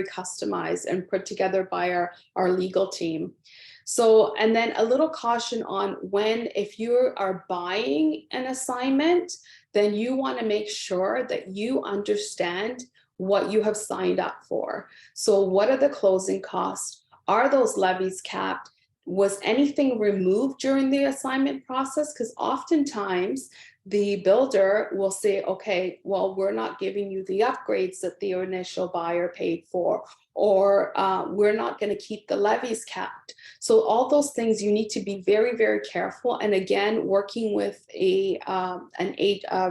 customized and put together by our legal team. So, and then a little caution on if you are buying an assignment, then you want to make sure that you understand what you have signed up for. So what are the closing costs? Are those levies capped? Was anything removed during the assignment process? Because oftentimes the builder will say, okay, well, we're not giving you the upgrades that the initial buyer paid for, or we're not going to keep the levies capped. So all those things you need to be very, very careful. And again, working with a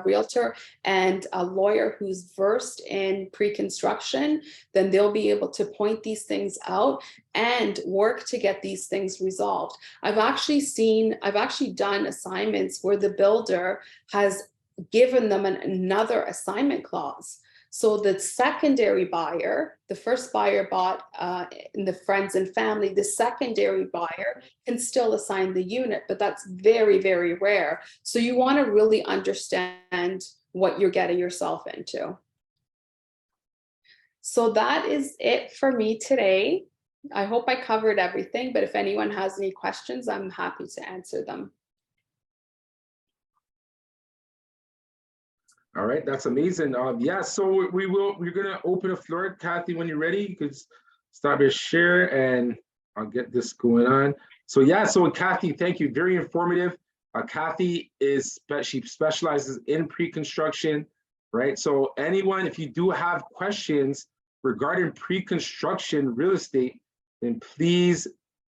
realtor and a lawyer who's versed in pre-construction, then they'll be able to point these things out and work to get these things resolved. I've actually done assignments where the builder has given them another assignment clause. So the secondary buyer, the first buyer bought in the friends and family, the secondary buyer can still assign the unit, but that's very, very rare. So you want to really understand what you're getting yourself into. So that is it for me today. I hope I covered everything, but if anyone has any questions, I'm happy to answer them. All right, that's amazing. Yeah, so we're gonna open the floor. Cathie, when you're ready, you could start your share and I'll get this going on. So yeah, so Cathie, thank you, very informative. Cathie she specializes in pre-construction, right? So anyone, if you do have questions regarding pre-construction real estate, then please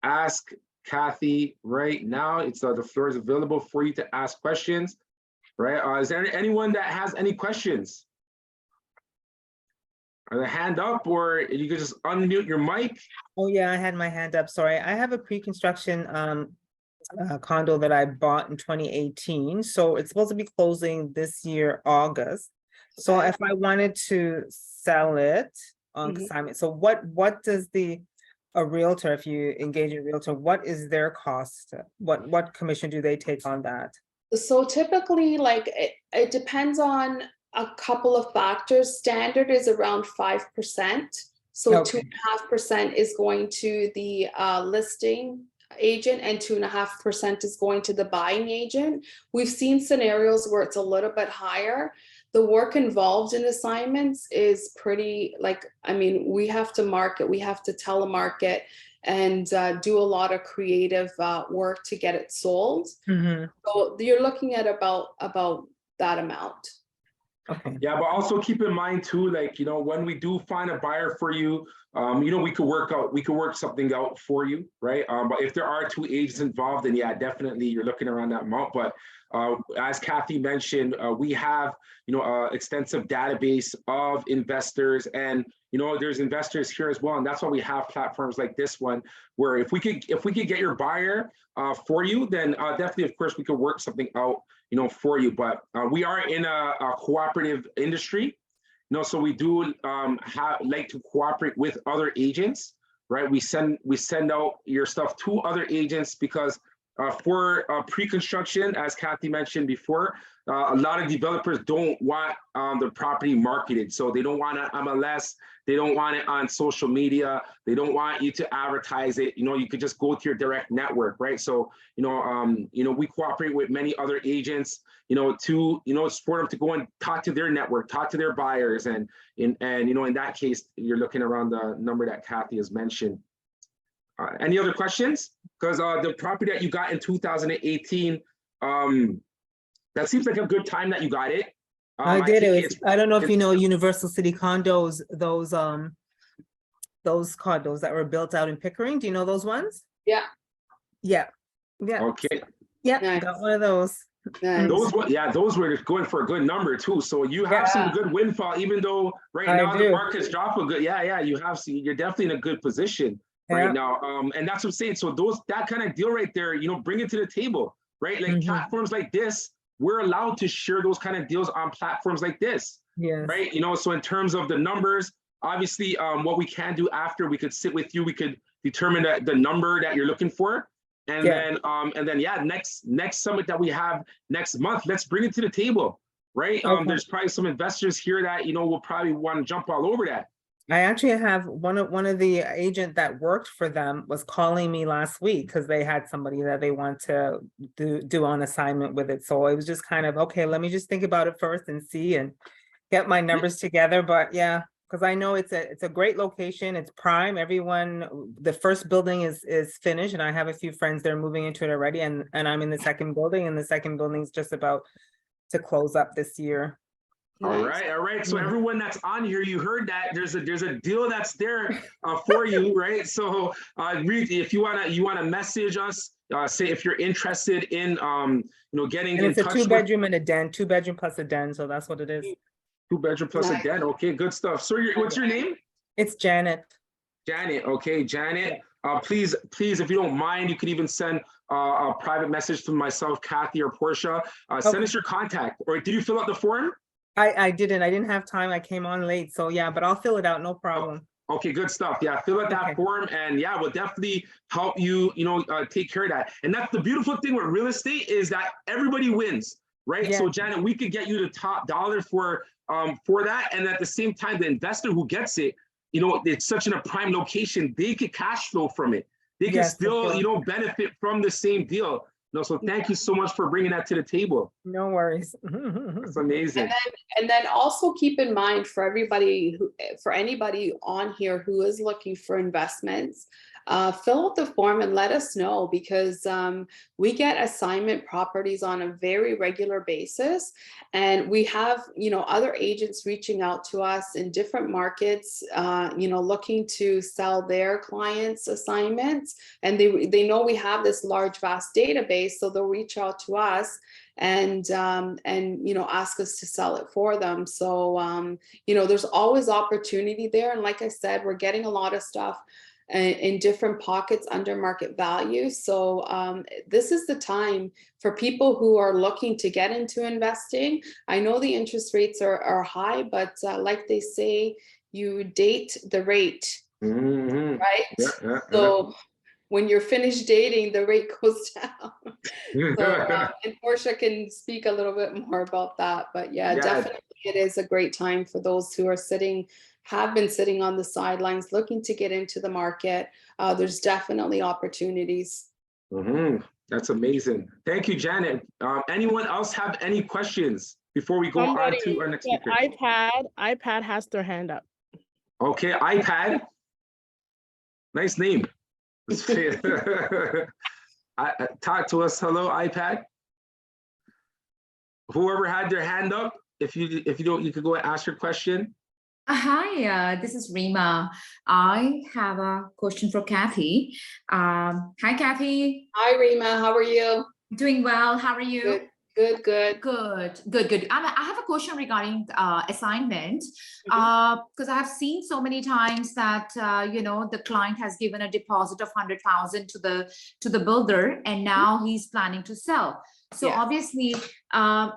ask Cathie right now. It's the floor is available for you to ask questions. Right? Is there anyone that has any questions? Are hand up, or you could just unmute your mic? Oh yeah, I had my hand up. Sorry, I have a pre-construction condo that I bought in 2018. So it's supposed to be closing this year, August. So if I wanted to sell it on consignment, so what does a realtor, if you engage a realtor, what is their cost? What commission do they take on that? So typically, like it depends on a couple of factors. Standard is around 5%. So 2.5% is going to the listing agent and 2.5% is going to the buying agent. We've seen scenarios where it's a little bit higher. The work involved in assignments is pretty, like, I mean, we have to market, we have to telemarket and do a lot of creative work to get it sold. So you're looking at about that amount. Okay. Yeah, but also keep in mind too, like, you know, when we do find a buyer for you, you know, we could work something out for you, right? But if there are two agents involved, then yeah, definitely you're looking around that amount. But as Cathie mentioned, we have, you know, extensive database of investors, and you know, there's investors here as well, and that's why we have platforms like this one, where if we could get your buyer for you, then definitely, of course, we could work something out, you know, for you. But we are in a cooperative industry, you know, so we do like to cooperate with other agents, right? We send out your stuff to other agents because for pre-construction, as Cathie mentioned before, a lot of developers don't want the property marketed. So they don't want an MLS, they don't want it on social media, they don't want you to advertise it. You know, you could just go to your direct network, right? So, you know, we cooperate with many other agents, you know, to, you know, for them to go and talk to their network, talk to their buyers. And you know, in that case, you're looking around the number that Cathie has mentioned. Any other questions? Because the property that you got in 2018, that seems like a good time that you got it. I did. I don't know if you know Universal City Condos, those condos that were built out in Pickering. Do you know those ones? Yeah. Yeah. Yeah. Okay. Yeah, Nice. got one of those. Nice. Those were going for a good number too. So you have some good windfall, even though now the market's dropping good. Yeah, you have. You're definitely in a good position right now. And that's what I'm saying. So that kind of deal right there, you know, bring it to the table, right? Like platforms like this, we're allowed to share those kind of deals on platforms like this, right? You know, so in terms of the numbers, obviously, what we can do after, we could sit with you, we could determine the number that you're looking for, and then next summit that we have next month, let's bring it to the table, right? There's probably some investors here that, you know, will probably want to jump all over that. I actually have one of the agent that worked for them was calling me last week because they had somebody that they want to do on assignment with it. So it was just kind of, okay, let me just think about it first and see and get my numbers together. But yeah, because I know it's a great location. It's prime. The first building is finished, and I have a few friends that are moving into it already. And I'm in the second building, and the second building is just about to close up this year. All right. So everyone that's on here, you heard that there's a deal that's there for you, right? So if you wanna message us, say if you're interested in you know, getting in touch. It's a 2-bedroom and a den, 2-bedroom plus a den. So that's what it is. 2-bedroom plus a den. Okay, good stuff. So what's your name? It's Janet. Janet. Okay, Janet. Please, if you don't mind, you could even send a private message to myself, Cathie or Portia. Send us your contact. Or did you fill out the form? I didn't have time. I came on late. So yeah, but I'll fill it out. No problem. Okay, good stuff. Yeah, fill out that form, and yeah, we'll definitely help you, you know, take care of that. And that's the beautiful thing with real estate, is that everybody wins, right? Yeah. So Janet, we could get you the top dollar for that. And at the same time, the investor who gets it, you know, it's such in a prime location, they could cash flow from it. They can still, you know, benefit from the same deal. No, so thank you so much for bringing that to the table. No worries. That's amazing. And then also keep in mind for everybody for anybody on here who is looking for investments, fill out the form and let us know, because we get assignment properties on a very regular basis, and we have, other agents reaching out to us in different markets, looking to sell their clients assignments, and they know we have this large, vast database, so they'll reach out to us and ask us to sell it for them. So there's always opportunity there, and like I said, we're getting a lot of stuff in different pockets under market value. So this is the time for people who are looking to get into investing. I know the interest rates are high, but like they say, you date the rate, right? Yeah. So when you're finished dating, the rate goes down. So, and Portia can speak a little bit more about that, but yeah, definitely it is a great time for those who are have been sitting on the sidelines looking to get into the market. There's definitely opportunities. That's amazing. Thank you, Janet. Anyone else have any questions before we go on to our next speaker? iPad has their hand up. Okay, iPad. Nice name. Talk to us. Hello, iPad. Whoever had their hand up, if you don't, you could go and ask your question. Hi, this is Rima. I have a question for Cathie. Hi, Cathie. Hi, Rima. How are you? Doing well. How are you? Good. I have a question regarding assignment, because I have seen so many times that the client has given a deposit of 100,000 to the builder, and now he's planning to sell. So obviously, there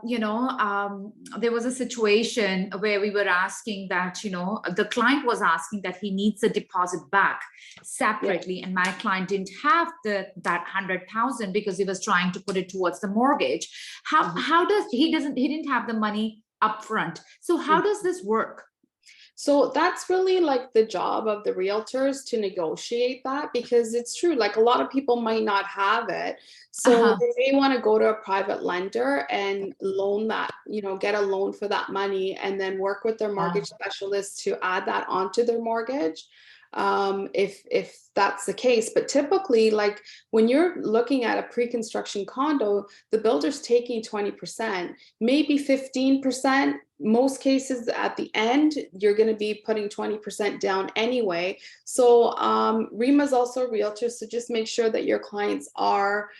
was a situation where we were asking that, the client was asking that he needs a deposit back separately, and my client didn't have that 100,000 because he was trying to put it towards the mortgage. How does he didn't have the money upfront? So how does this work? So that's really like the job of the realtors to negotiate that, because it's true, like a lot of people might not have it. So they may want to go to a private lender and loan that, get a loan for that money, and then work with their mortgage specialist to add that onto their mortgage. If that's the case. But typically, like when you're looking at a pre-construction condo, the builder's taking 20%, maybe 15%. Most cases at the end, you're going to be putting 20% down anyway. So Rima's also a realtor, so just make sure that your clients are,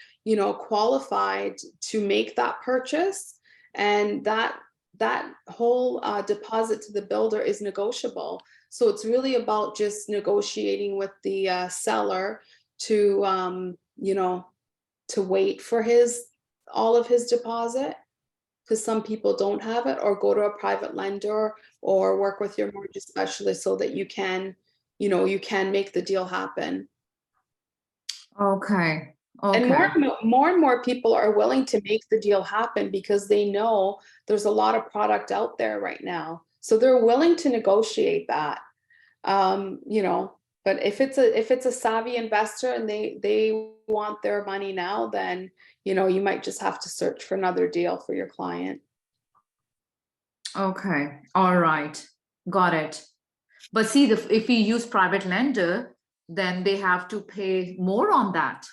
qualified to make that purchase, and that whole deposit to the builder is negotiable. So it's really about just negotiating with the seller to, to wait for all of his deposit, because some people don't have it, or go to a private lender or work with your mortgage specialist so that you can, you can make the deal happen. Okay. And more and more people are willing to make the deal happen because they know there's a lot of product out there right now. So they're willing to negotiate that, but if it's a savvy investor and they want their money now, then, you might just have to search for another deal for your client. Okay. All right. Got it. But see, if we use private lender, then they have to pay more on that.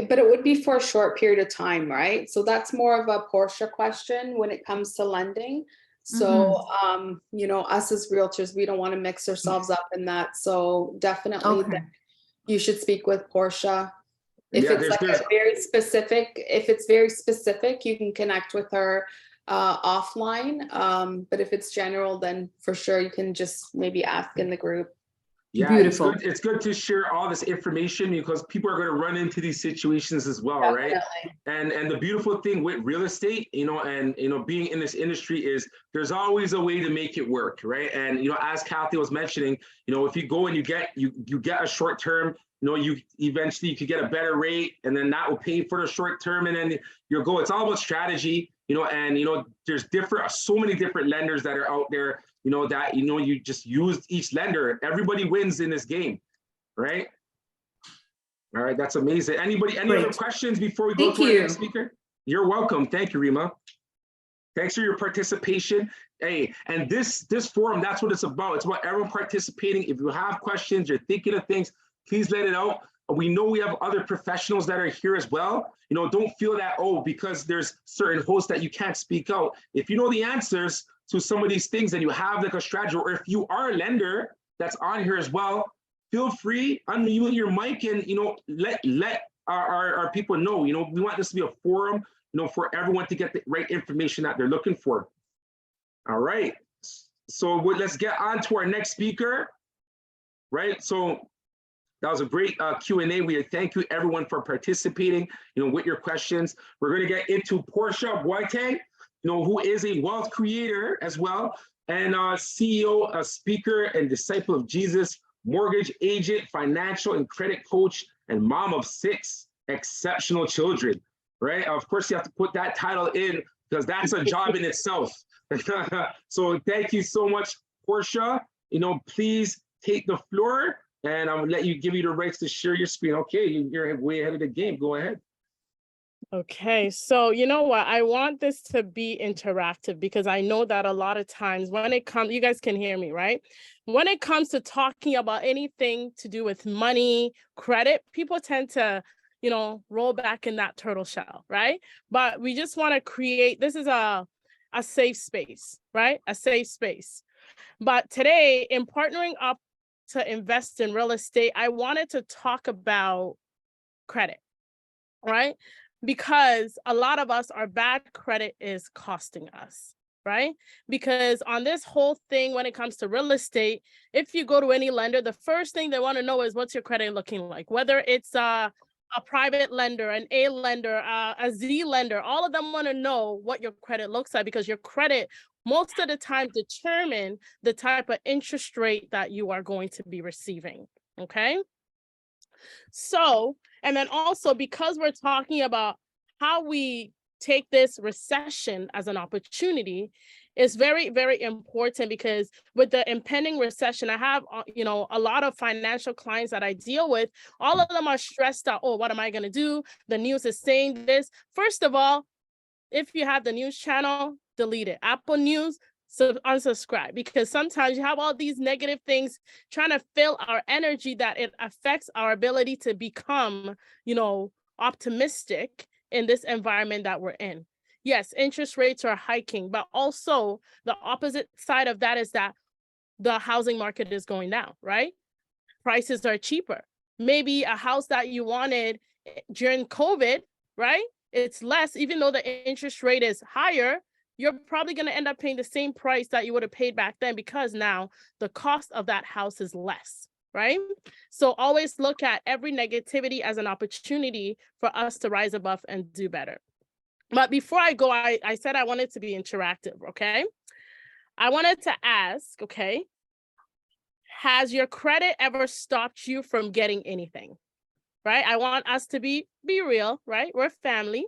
But it would be for a short period of time, right? So that's more of a Portia question when it comes to lending. So, us as realtors, we don't want to mix ourselves up in that. So definitely you should speak with Portia. If it's like very specific, you can connect with her offline. But if it's general, then for sure you can just maybe ask in the group. Yeah, beautiful. It's good to share all this information, because people are going to run into these situations as well, right? And the beautiful thing with real estate, and being in this industry is there's always a way to make it work, right? And as Cathie was mentioning, if you go and you get a short term, you eventually could get a better rate, and then that will pay for the short term, and then your goal. It's all about strategy, and there's so many different lenders that are out there. You just use each lender. Everybody wins in this game, right? All right, that's amazing. Anybody, any other Great. questions before we go Thank to our you. next speaker? You're welcome. Thank you, Rima. Thanks for your participation. Hey, and this forum, that's what it's about. It's about everyone participating. If you have questions, you're thinking of things, please let it out. We know we have other professionals that are here as well. You know, don't feel that, oh, because there's certain hosts that you can't speak out. If you know the answers to some of these things and you have like a strategy, or if you are a lender that's on here as well, feel free, unmute your mic and, you know, let our people know. You know, we want this to be a forum, you know, for everyone to get the right information that they're looking for. All right, so let's get on to our next speaker, right? So that was a great Q&A. We thank you everyone for participating, you know, with your questions. We're going to get into Porcia Boateng, you know, who is a wealth creator as well, and CEO, speaker, and disciple of Jesus, mortgage agent, financial and credit coach, and mom of 6 exceptional children, right? Of course, you have to put that title in because that's a job in itself. So thank you so much, Porcia. You know, please take the floor. And I'm gonna give you the rights to share your screen. Okay, you're way ahead of the game. Go ahead. Okay, so you know what? I want this to be interactive because I know that a lot of times when it comes, you guys can hear me, right? When it comes to talking about anything to do with money, credit, people tend to, you know, roll back in that turtle shell, right? But we just want to create, this is a safe space, right? A safe space. But today, in partnering up to invest in real estate, I wanted to talk about credit, right? Because a lot of us, our bad credit is costing us, right? Because on this whole thing, when it comes to real estate, if you go to any lender, the first thing they want to know is what's your credit looking like, whether it's a private lender, an A lender, a Z lender, all of them want to know what your credit looks like because your credit most of the time determine the type of interest rate that you are going to be receiving, okay? So, and then also because we're talking about how we take this recession as an opportunity, is very, very important because with the impending recession, I have, you know, a lot of financial clients that I deal with. All of them are stressed out. Oh, what am I going to do? The news is saying this. First of all, if you have the news channel, delete it. Apple News, so unsubscribe, because sometimes you have all these negative things trying to fill our energy that it affects our ability to become, you know, optimistic in this environment that we're in. Yes, interest rates are hiking, but also the opposite side of that is that the housing market is going down, right? Prices are cheaper. Maybe a house that you wanted during COVID, right? It's less, even though the interest rate is higher, you're probably going to end up paying the same price that you would have paid back then because now the cost of that house is less, right? So always look at every negativity as an opportunity for us to rise above and do better. But before I go, I said I wanted to be interactive, okay? I wanted to ask, okay, has your credit ever stopped you from getting anything, right? I want us to be real, right? We're family.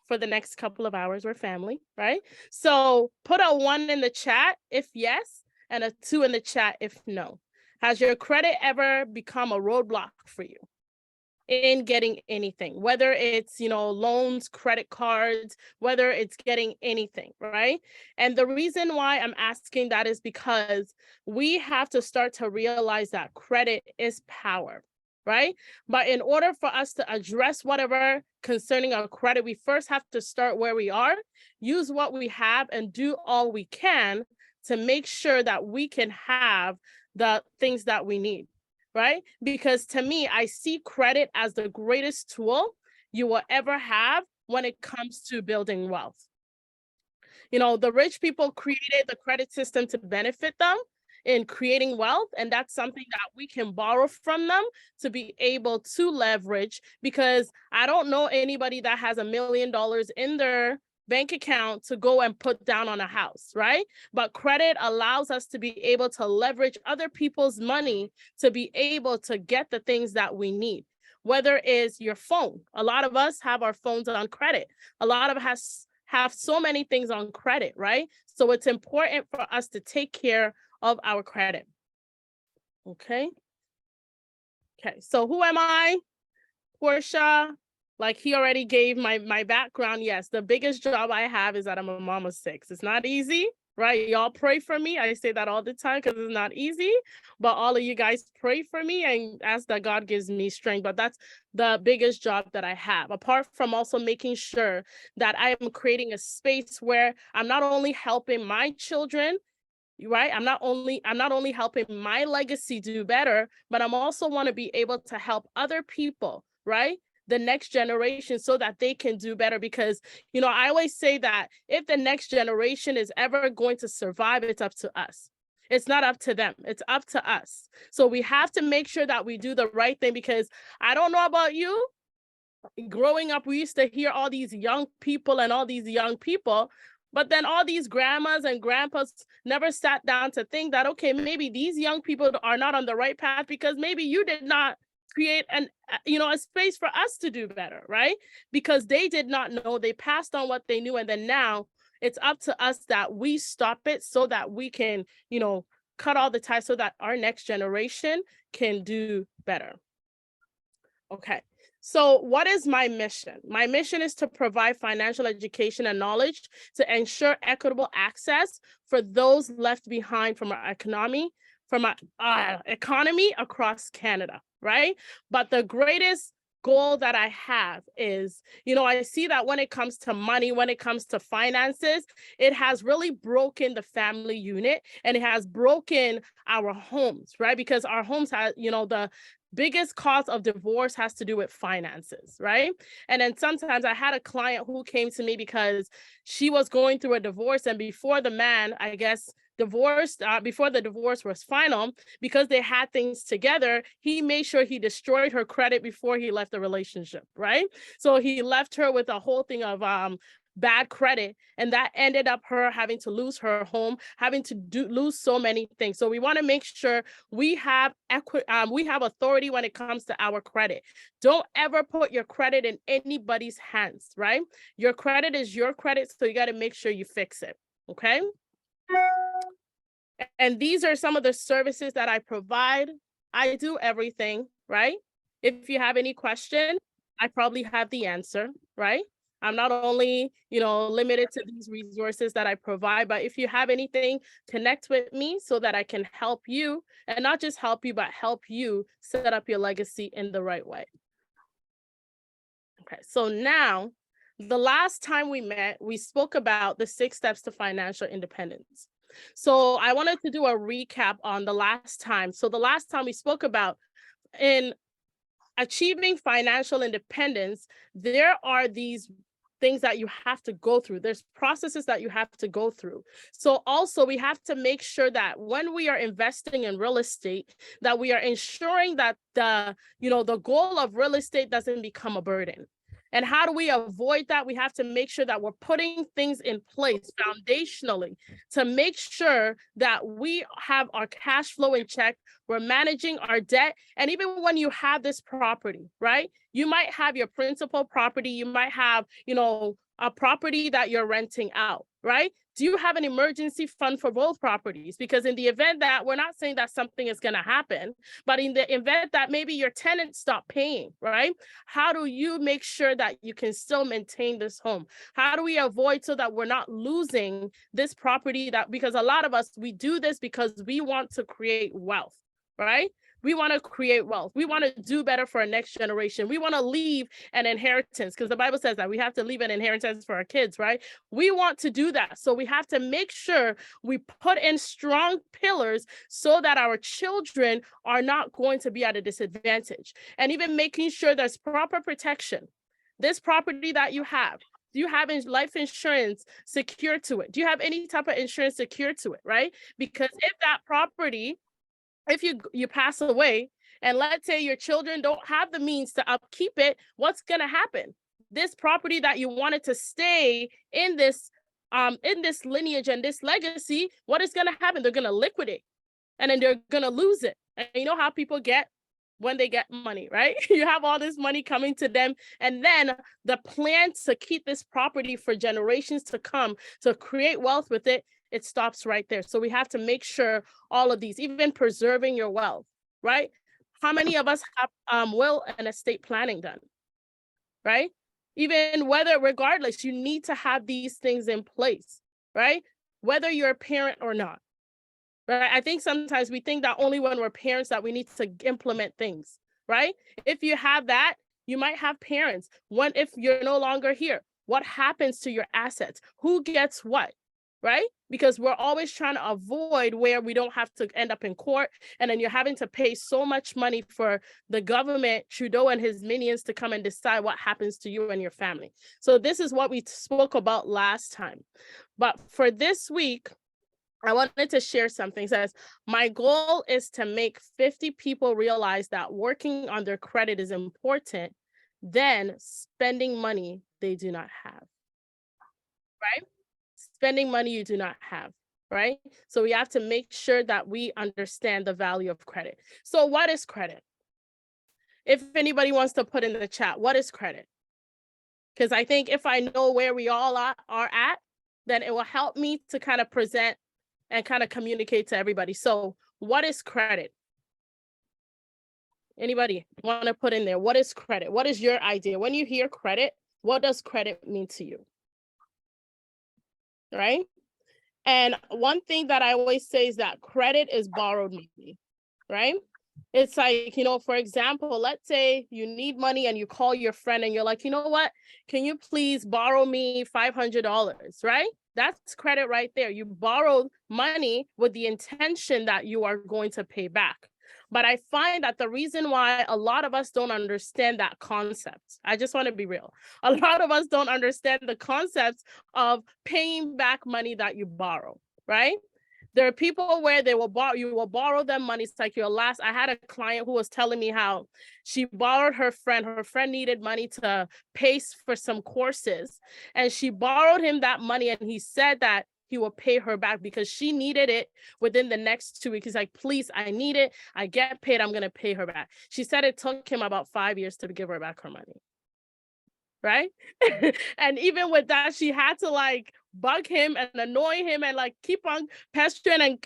For the next couple of hours, we're family, right? So put a 1 in the chat if yes, and a 2 in the chat if no. Has your credit ever become a roadblock for you in getting anything, whether it's, you know, loans, credit cards, whether it's getting anything, right? And the reason why I'm asking that is because we have to start to realize that credit is power, right? But in order for us to address whatever concerning our credit, we first have to start where we are, use what we have, and do all we can to make sure that we can have the things that we need, right? Because to me, I see credit as the greatest tool you will ever have when it comes to building wealth. You know, the rich people created the credit system to benefit them in creating wealth, and that's something that we can borrow from them to be able to leverage, because I don't know anybody that has $1 million in their bank account to go and put down on a house, right? But credit allows us to be able to leverage other people's money to be able to get the things that we need, whether it's your phone. A lot of us have our phones on credit. A lot of us have so many things on credit, right? So it's important for us to take care of our credit. Okay. So who am I? Portia, like he already gave my background. Yes, the biggest job I have is that I'm a mom of 6. It's not easy, right? Y'all pray for me. I say that all the time because it's not easy, but all of you guys pray for me and ask that God gives me strength. But that's the biggest job that I have, apart from also making sure that I am creating a space where I'm not only helping my children, right? I'm not only helping my legacy do better, but I'm also want to be able to help other people, right? The next generation, so that they can do better. Because, you know, I always say that if the next generation is ever going to survive, it's up to us. It's not up to them. It's up to us. So we have to make sure that we do the right thing, because I don't know about you. Growing up, we used to hear all these young people and all these young people, but then all these grandmas and grandpas never sat down to think that, okay, maybe these young people are not on the right path because maybe you did not create a space for us to do better, right? Because they did not know, they passed on what they knew, and then now it's up to us that we stop it so that we can, cut all the ties so that our next generation can do better. Okay. So what is my mission? My mission is to provide financial education and knowledge to ensure equitable access for those left behind from our economy across Canada, right? But the greatest goal that I have is, I see that when it comes to money, when it comes to finances, it has really broken the family unit, and it has broken our homes, right? Because our homes have, the biggest cause of divorce has to do with finances, right? And then sometimes I had a client who came to me because she was going through a divorce, and before the man, I guess, before the divorce was final, because they had things together, he made sure he destroyed her credit before he left the relationship, right? So he left her with a whole thing of bad credit, and that ended up her having to lose her home, having to lose so many things. So we want to make sure we have authority when it comes to our credit. Don't ever put your credit in anybody's hands, right? Your credit is your credit, so you got to make sure you fix it, okay? And these are some of the services that I provide. I do everything, right? If you have any question, I probably have the answer, right? I'm not only, limited to these resources that I provide, but if you have anything, connect with me so that I can help you, and not just help you, but help you set up your legacy in the right way. Okay, so now, the last time we met, we spoke about the 6 steps to financial independence. So I wanted to do a recap on the last time. So the last time we spoke about, in achieving financial independence, there are these things that you have to go through. There's processes that you have to go through. So also we have to make sure that when we are investing in real estate, that we are ensuring that the goal of real estate doesn't become a burden. And how do we avoid that? We have to make sure that we're putting things in place foundationally to make sure that we have our cash flow in check, we're managing our debt. And even when you have this property, right? You might have your principal property, you might have, a property that you're renting out, right? Do you have an emergency fund for both properties? Because in the event that, we're not saying that something is going to happen, but in the event that maybe your tenants stop paying, right? How do you make sure that you can still maintain this home? How do we avoid so that we're not losing this property? Because a lot of us, we do this because we want to create wealth, right? We want to create wealth. We want to do better for our next generation. We want to leave an inheritance, because the Bible says that we have to leave an inheritance for our kids, right? We want to do that. So we have to make sure we put in strong pillars so that our children are not going to be at a disadvantage. And even making sure there's proper protection. This property that you have, do you have life insurance secured to it? Do you have any type of insurance secured to it, right? Because if that property, if you pass away, and let's say your children don't have the means to upkeep it, what's going to happen? This property that you wanted to stay in this lineage and this legacy, what is going to happen? They're going to liquidate, and then they're going to lose it. And you know how people get when they get money, right? You have all this money coming to them, and then the plan to keep this property for generations to come, to create wealth with it, it stops right there. So we have to make sure all of these, even preserving your wealth, right? How many of us have will and estate planning done? right? Even regardless, you need to have these things in place, right? Whether you're a parent or not, right? I think sometimes we think that only when we're parents that we need to implement things, right? If you have that, you might have parents. If you're no longer here, what happens to your assets? Who gets what, right? Because we're always trying to avoid where we don't have to end up in court, and then you're having to pay so much money for the government, Trudeau and his minions, to come and decide what happens to you and your family. So this is what we spoke about last time. But for this week, I wanted to share something. It says, my goal is to make 50 people realize that working on their credit is important than spending money they do not have, right? Spending money you do not have, right? So we have to make sure that we understand the value of credit. So what is credit? If anybody wants to put in the chat, what is credit? Because I think if I know where we all are at, then it will help me to kind of present and kind of communicate to everybody. So what is credit? Anybody want to put in there? What is credit? What is your idea? When you hear credit, what does credit mean to you? Right? And one thing that I always say is that credit is borrowed money, right? It's like, for example, let's say you need money and you call your friend and you're like, you know what? Can you please borrow me $500, right? That's credit right there. You borrowed money with the intention that you are going to pay back. But I find that the reason why a lot of us don't understand that concept, I just want to be real. A lot of us don't understand the concept of paying back money that you borrow, right? There are people where you will borrow them money. It's like I had a client who was telling me how she borrowed her friend needed money to pay for some courses, and she borrowed him that money, and he said that he will pay her back because she needed it within the next 2 weeks. He's like, please, I need it. I get paid. I'm going to pay her back. She said it took him about 5 years to give her back her money. Right? And even with that, she had to bug him and annoy him and keep on pestering and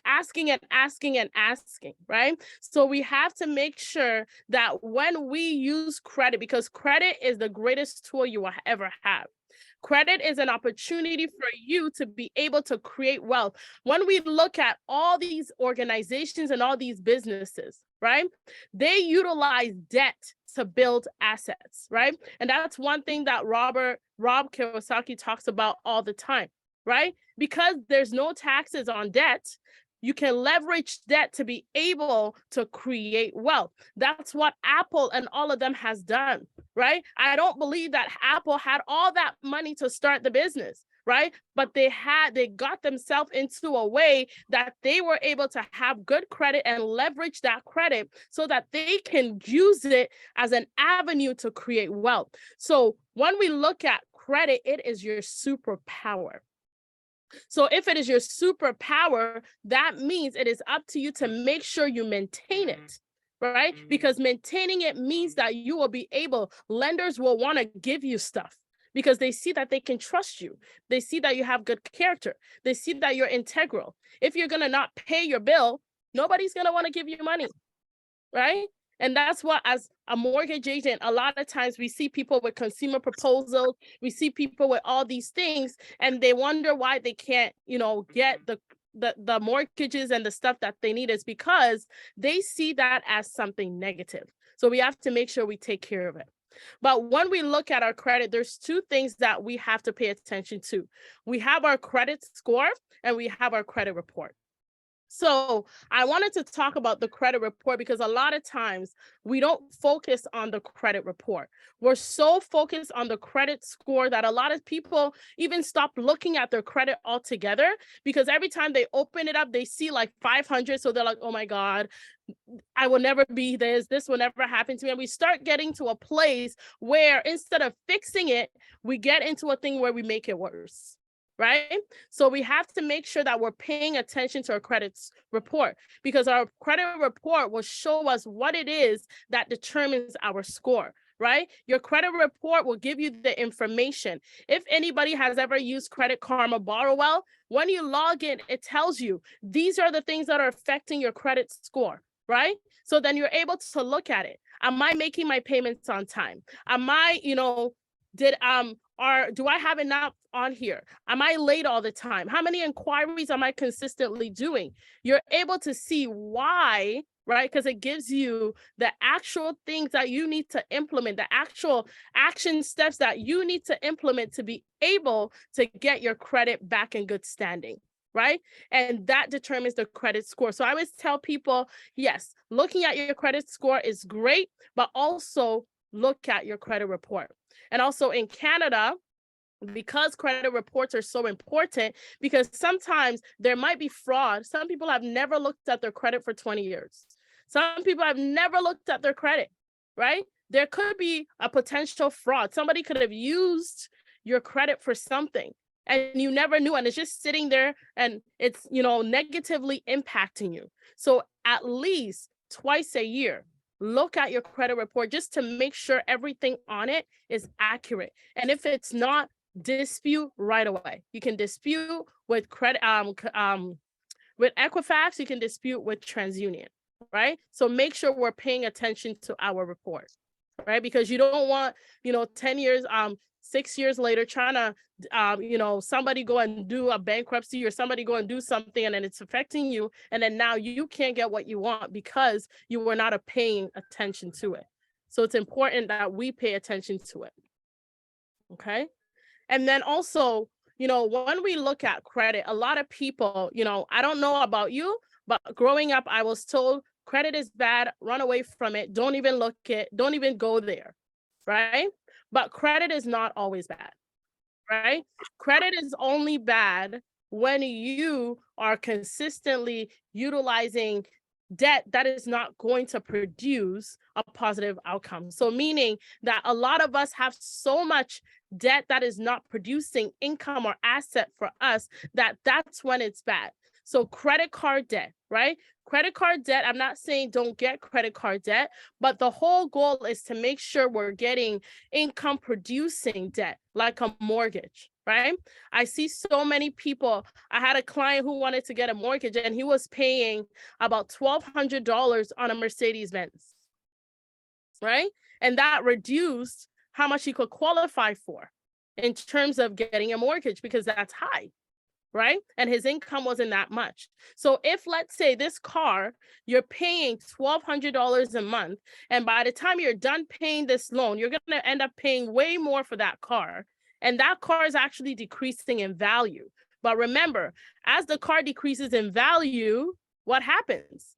asking, right? So we have to make sure that when we use credit, because credit is the greatest tool you will ever have. Credit is an opportunity for you to be able to create wealth. When we look at all these organizations and all these businesses, right? They utilize debt to build assets, right? And that's one thing that Rob Kiyosaki talks about all the time, right? Because there's no taxes on debt, you can leverage debt to be able to create wealth. That's what Apple and all of them has done, right? I don't believe that Apple had all that money to start the business, right? But they got themselves into a way that they were able to have good credit and leverage that credit so that they can use it as an avenue to create wealth. So when we look at credit, it is your superpower. So if it is your superpower, that means it is up to you to make sure you maintain it, right? Because maintaining it means that you will be lenders will want to give you stuff because they see that they can trust you. They see that you have good character. They see that you're integral. If you're going to not pay your bill, nobody's going to want to give you money, right? And that's what, as a mortgage agent, a lot of times we see people with consumer proposals, we see people with all these things, and they wonder why they can't, get the mortgages and the stuff that they need. Is because they see that as something negative. So we have to make sure we take care of it. But when we look at our credit, there's two things that we have to pay attention to. We have our credit score and we have our credit report. So I wanted to talk about the credit report because a lot of times we don't focus on the credit report. We're so focused on the credit score that a lot of people even stop looking at their credit altogether because every time they open it up, they see 500. So they're like, oh my God, I will never be this. This will never happen to me. And we start getting to a place where instead of fixing it, we get into a thing where we make it worse. Right? So we have to make sure that we're paying attention to our credit report because our credit report will show us what it is that determines our score, right? Your credit report will give you the information. If anybody has ever used Credit Karma Borrow Well, when you log in, it tells you these are the things that are affecting your credit score, right? So then you're able to look at it. Am I making my payments on time? Am I, Do I have enough on here? Am I late all the time? How many inquiries am I consistently doing? You're able to see why, right? Because it gives you the actual things that you need to implement, the actual action steps that you need to implement to be able to get your credit back in good standing, right? And that determines the credit score. So I always tell people, yes, looking at your credit score is great, but also look at your credit report. And also in Canada, because credit reports are so important, because sometimes there might be fraud. Some people have never looked at their credit for 20 years. Some people have never looked at their credit, right? There could be a potential fraud. Somebody could have used your credit for something and you never knew, and it's just sitting there and it's, negatively impacting you. So at least twice a year, look at your credit report just to make sure everything on it is accurate. And if it's not, dispute right away. You can dispute with credit with Equifax, you can dispute with TransUnion, right? So make sure we're paying attention to our report, right? Because you don't want, 10 years, 6 years later, trying to, somebody go and do a bankruptcy or somebody go and do something and then it's affecting you. And then now you can't get what you want because you were not paying attention to it. So it's important that we pay attention to it. Okay. And then also, when we look at credit, a lot of people, I don't know about you, but growing up, I was told credit is bad, run away from it. Don't even look it. Don't even go there. Right. But credit is not always bad. Right. Credit is only bad when you are consistently utilizing debt that is not going to produce a positive outcome. So meaning that a lot of us have so much debt that is not producing income or asset for us, that's when it's bad. So credit card debt, right? Credit card debt, I'm not saying don't get credit card debt, but the whole goal is to make sure we're getting income producing debt, like a mortgage, right? I see so many people. I had a client who wanted to get a mortgage and he was paying about $1,200 on a Mercedes-Benz, right? And that reduced how much he could qualify for in terms of getting a mortgage because that's high, right? And his income wasn't that much. So if, let's say, this car, you're paying $1,200 a month, and by the time you're done paying this loan, you're going to end up paying way more for that car. And that car is actually decreasing in value. But remember, as the car decreases in value, what happens?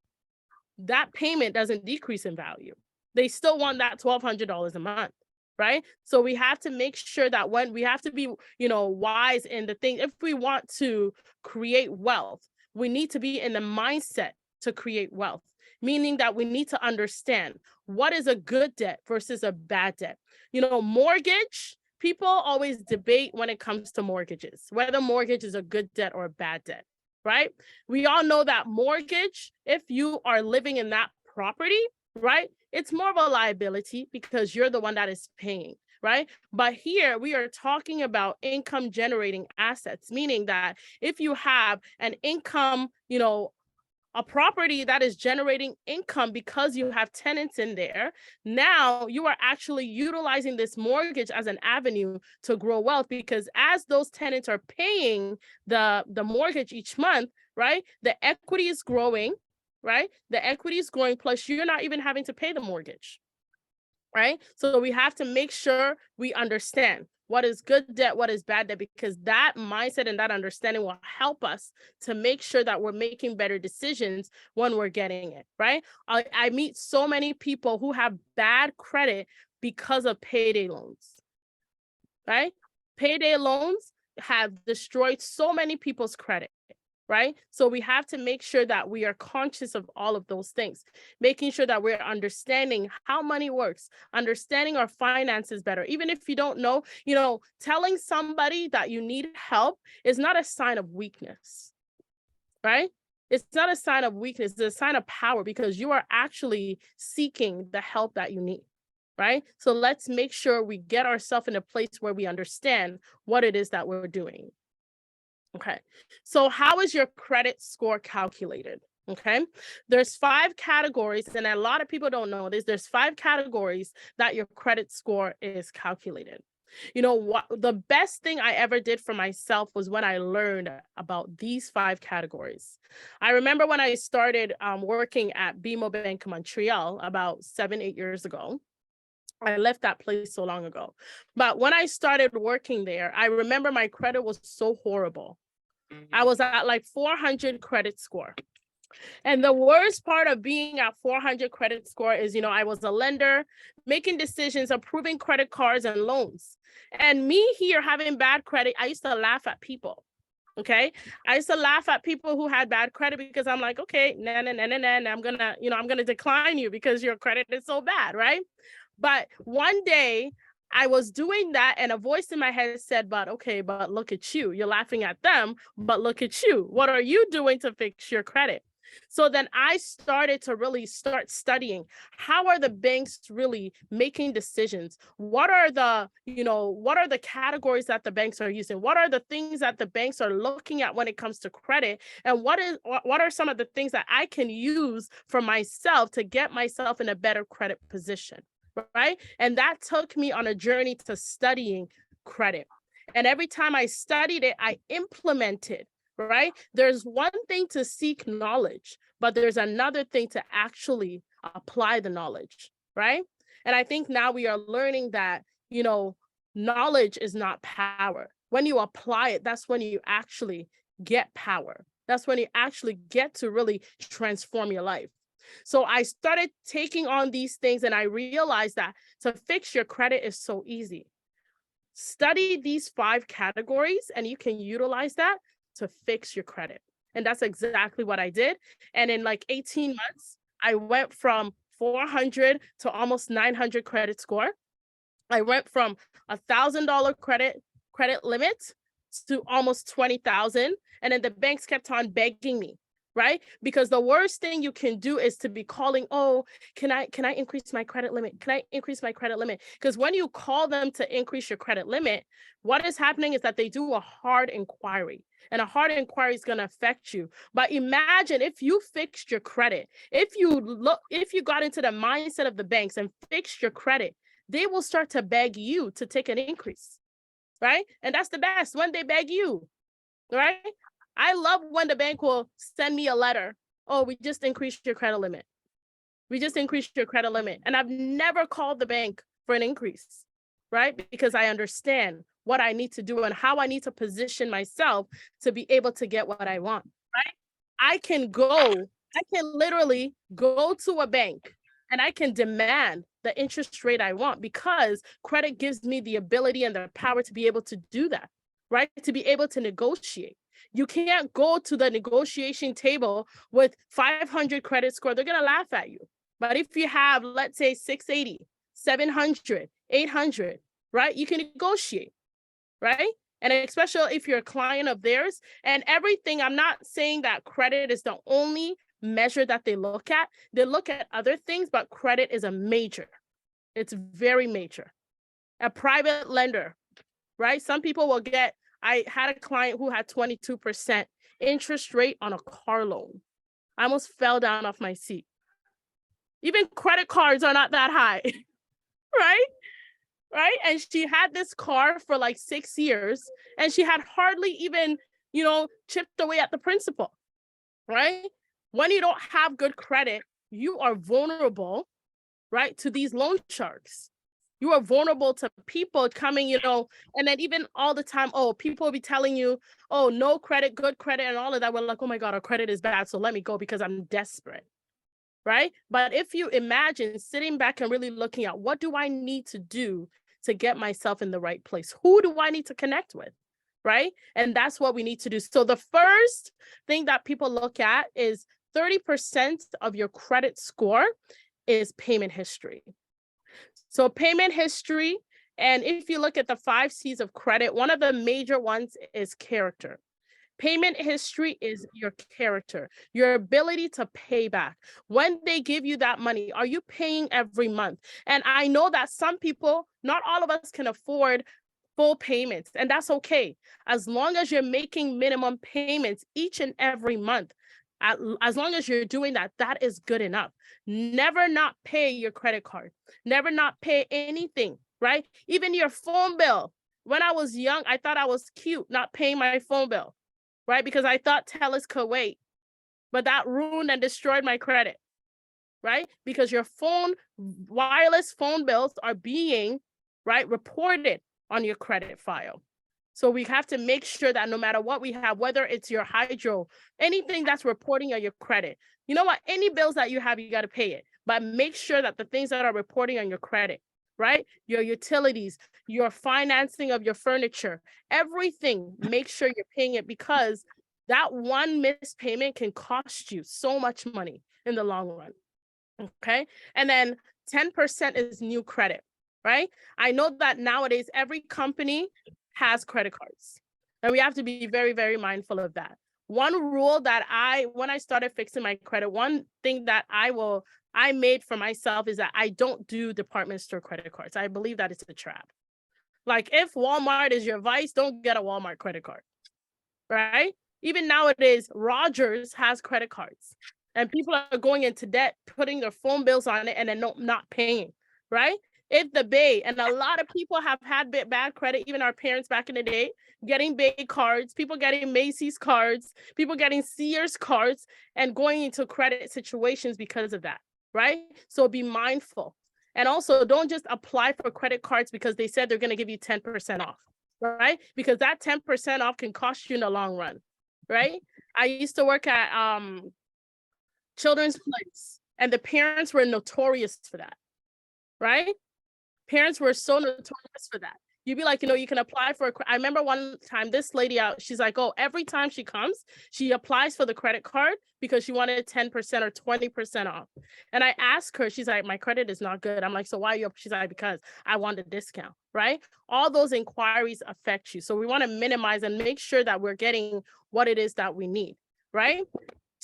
That payment doesn't decrease in value. They still want that $1,200 a month. Right? So we have to make sure that when we have to be, wise in the thing, if we want to create wealth, we need to be in the mindset to create wealth, meaning that we need to understand what is a good debt versus a bad debt. Mortgage, people always debate when it comes to mortgages, whether mortgage is a good debt or a bad debt, right? We all know that mortgage, if you are living in that property, right, it's more of a liability because you're the one that is paying, right? But here we are talking about income generating assets, meaning that if you have an income, a property that is generating income because you have tenants in there, now you are actually utilizing this mortgage as an avenue to grow wealth, because as those tenants are paying the mortgage each month, right, the equity is growing, right? The equity is growing, plus you're not even having to pay the mortgage, right? So we have to make sure we understand what is good debt, what is bad debt, because that mindset and that understanding will help us to make sure that we're making better decisions when we're getting it, right? I meet so many people who have bad credit because of payday loans, right? Payday loans have destroyed so many people's credit. Right? So we have to make sure that we are conscious of all of those things, making sure that we're understanding how money works, understanding our finances better. Even if you don't know, telling somebody that you need help is not a sign of weakness, right? It's not a sign of weakness, it's a sign of power, because you are actually seeking the help that you need, right? So let's make sure we get ourselves in a place where we understand what it is that we're doing. Okay, so how is your credit score calculated? Okay, there's 5 categories, and a lot of people don't know this. There's 5 categories that your credit score is calculated. You know what? The best thing I ever did for myself was when I learned about these 5 categories. I remember when I started working at 𝗵𝗿 Bank Montreal about 7-8 years ago. I left that place so long ago. But when I started working there, I remember my credit was so horrible. I was at like 400 credit score. And the worst part of being at 400 credit score is, you know, I was a lender, making decisions, approving credit cards and loans. And me here having bad credit, I used to laugh at people. Okay. I used to laugh at people who had bad credit because I'm like, okay, I'm gonna decline you because your credit is so bad, right? But one day I was doing that and a voice in my head said, but look at you. You're laughing at them, but look at you. What are you doing to fix your credit? So then I started to really start studying, how are the banks really making decisions? What are the categories that the banks are using? What are the things that the banks are looking at when it comes to credit? And what are some of the things that I can use for myself to get myself in a better credit position, right? And that took me on a journey to studying credit. And every time I studied it, I implemented. Right? There's one thing to seek knowledge, but there's another thing to actually apply the knowledge, right? And I think now we are learning that, you know, knowledge is not power. When you apply it, that's when you actually get power. That's when you actually get to really transform your life. So I started taking on these things and I realized that to fix your credit is so easy. Study these 5 categories and you can utilize that to fix your credit. And that's exactly what I did. And in like 18 months, I went from 400 to almost 900 credit score. I went from $1,000 credit limit to almost 20,000. And then the banks kept on begging me, right? Because the worst thing you can do is to be calling, oh, can I increase my credit limit? Can I increase my credit limit? Because when you call them to increase your credit limit, what is happening is that they do a hard inquiry. And a hard inquiry is going to affect you. But imagine if you fixed your credit, if you got into the mindset of the banks and fixed your credit, they will start to beg you to take an increase, right? And that's the best, when they beg you, right? I love when the bank will send me a letter. Oh, we just increased your credit limit. We just increased your credit limit. And I've never called the bank for an increase, right? Because I understand what I need to do and how I need to position myself to be able to get what I want, right? I can literally go to a bank and I can demand the interest rate I want because credit gives me the ability and the power to be able to do that, right? To be able to negotiate. You can't go to the negotiation table with 500 credit score. They're going to laugh at you. But if you have, let's say 680, 700, 800, right? You can negotiate, right? And especially if you're a client of theirs and everything, I'm not saying that credit is the only measure that they look at. They look at other things, but credit is a major. It's very major. A private lender, right? Some people will get, I had a client who had 22% interest rate on a car loan. I almost fell down off my seat. Even credit cards are not that high, right? Right? And she had this car for like 6 years and she had hardly even, chipped away at the principal, right? When you don't have good credit, you are vulnerable, right, to these loan sharks. You are vulnerable to people coming, and then even all the time, people will be telling you, no credit, good credit, and all of that. We're like, oh my God, our credit is bad, so let me go because I'm desperate, right? But if you imagine sitting back and really looking at what do I need to do to get myself in the right place? Who do I need to connect with, right? And that's what we need to do. So the first thing that people look at is 30% of your credit score is payment history. So payment history, and if you look at the 5 C's of credit, one of the major ones is character. Payment history is your character, your ability to pay back. When they give you that money, are you paying every month? And I know that some people, not all of us can afford full payments, and that's okay. As long as you're making minimum payments each and every month, as long as you're doing that, that is good enough. Never not pay your credit card. Never not pay anything, right? Even your phone bill. When I was young, I thought I was cute not paying my phone bill, right? Because I thought 𝗂𝗃 could wait, but that ruined and destroyed my credit, right? Because your wireless phone bills are being, right, reported on your credit file. So we have to make sure that no matter what we have, whether it's your hydro, anything that's reporting on your credit, you know what, any bills that you have, you got to pay it. But make sure that the things that are reporting on your credit, right, your utilities, your financing of your furniture, everything, make sure you're paying it, because that one missed payment can cost you so much money in the long run. Okay. And then 10% is new credit, right? I know that nowadays every company has credit cards, and we have to be very, very mindful of that. One rule that when I started fixing my credit, one thing that I made for myself is that I don't do department store credit cards. I believe that it's a trap. Like, if Walmart is your vice, don't get a Walmart credit card, right? Even nowadays, Rogers has credit cards, and people are going into debt, putting their phone bills on it, and then not paying, right? If the Bay, and a lot of people have had bad credit, even our parents back in the day, getting Bay cards, people getting Macy's cards, people getting Sears cards, and going into credit situations because of that, right? So be mindful. And also, don't just apply for credit cards because they said they're going to give you 10% off, right? Because that 10% off can cost you in the long run, right? I used to work at Children's Place, and the parents were notorious for that, right? Parents were so notorious for that. You'd be like, you can apply for I remember one time this lady out, she's like, oh, every time she comes, she applies for the credit card because she wanted 10% or 20% off. And I asked her, she's like, my credit is not good. I'm like, so why are you up? She's like, because I want a discount, right? All those inquiries affect you. So we want to minimize and make sure that we're getting what it is that we need, right?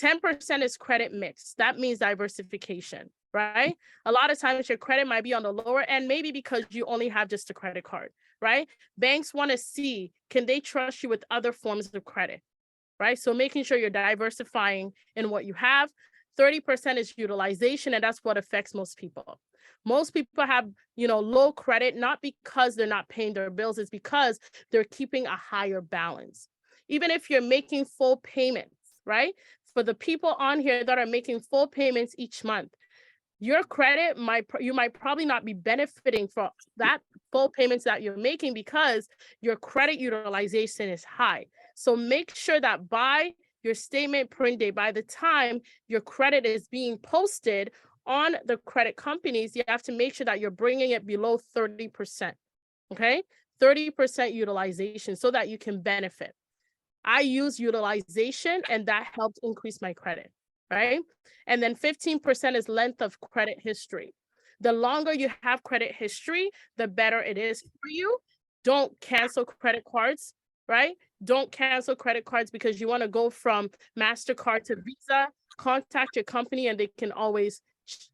10% is credit mix. That means diversification, right? A lot of times your credit might be on the lower end, maybe because you only have just a credit card, right? Banks want to see, can they trust you with other forms of credit, right? So making sure you're diversifying in what you have. 30% is utilization, and that's what affects most people. Most people have, low credit, not because they're not paying their bills, it's because they're keeping a higher balance. Even if you're making full payments, right? For the people on here that are making full payments each month, your credit you might probably not be benefiting from that full payments that you're making because your credit utilization is high. So make sure that by your statement print day, by the time your credit is being posted on the credit companies, you have to make sure that you're bringing it below 30%, okay? 30% utilization so that you can benefit. I use utilization, and that helped increase my credit, right? And then 15% is length of credit history. The longer you have credit history, the better it is for you. Don't cancel credit cards, right? Don't cancel credit cards because you want to go from MasterCard to Visa. Contact your company and they can always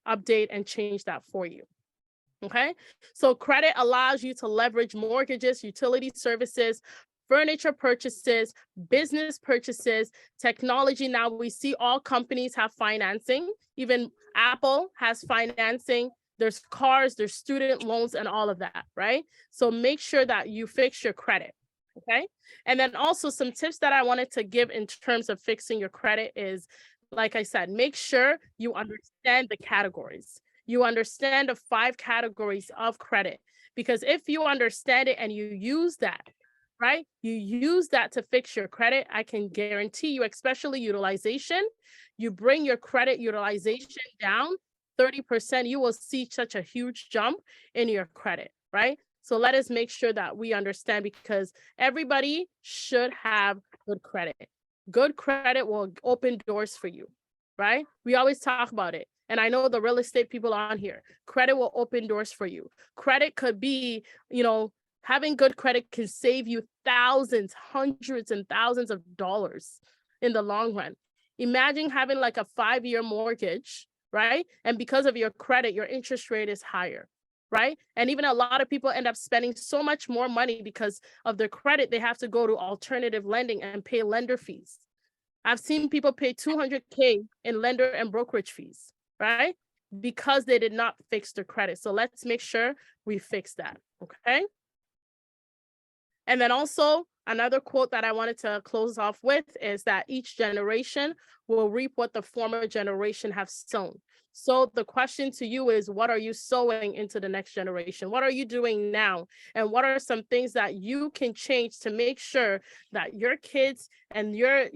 update and change that for you. Okay, so credit allows you to leverage mortgages, utility services, furniture purchases, business purchases, technology. Now we see all companies have financing. Even Apple has financing. There's cars, there's student loans and all of that, right? So make sure that you fix your credit, okay? And then also some tips that I wanted to give in terms of fixing your credit is, like I said, make sure you understand the categories. You understand the 5 categories of credit, because if you understand it and you use that, right? You use that to fix your credit, I can guarantee you, especially utilization, you bring your credit utilization down 30%, you will see such a huge jump in your credit, right? So let us make sure that we understand, because everybody should have good credit. Good credit will open doors for you, right? We always talk about it. And I know the real estate people on here, credit will open doors for you. Credit could be, having good credit can save you thousands, hundreds and thousands of dollars in the long run. Imagine having like a 5-year mortgage, right? And because of your credit, your interest rate is higher, right? And even a lot of people end up spending so much more money because of their credit, they have to go to alternative lending and pay lender fees. I've seen people pay $200K in lender and brokerage fees, right? Because they did not fix their credit. So let's make sure we fix that, Okay. And then also another quote that I wanted to close off with is that each generation will reap what the former generation have sown. So the question to you is, what are you sowing into the next generation? What are you doing now? And what are some things that you can change to make sure that your kids and your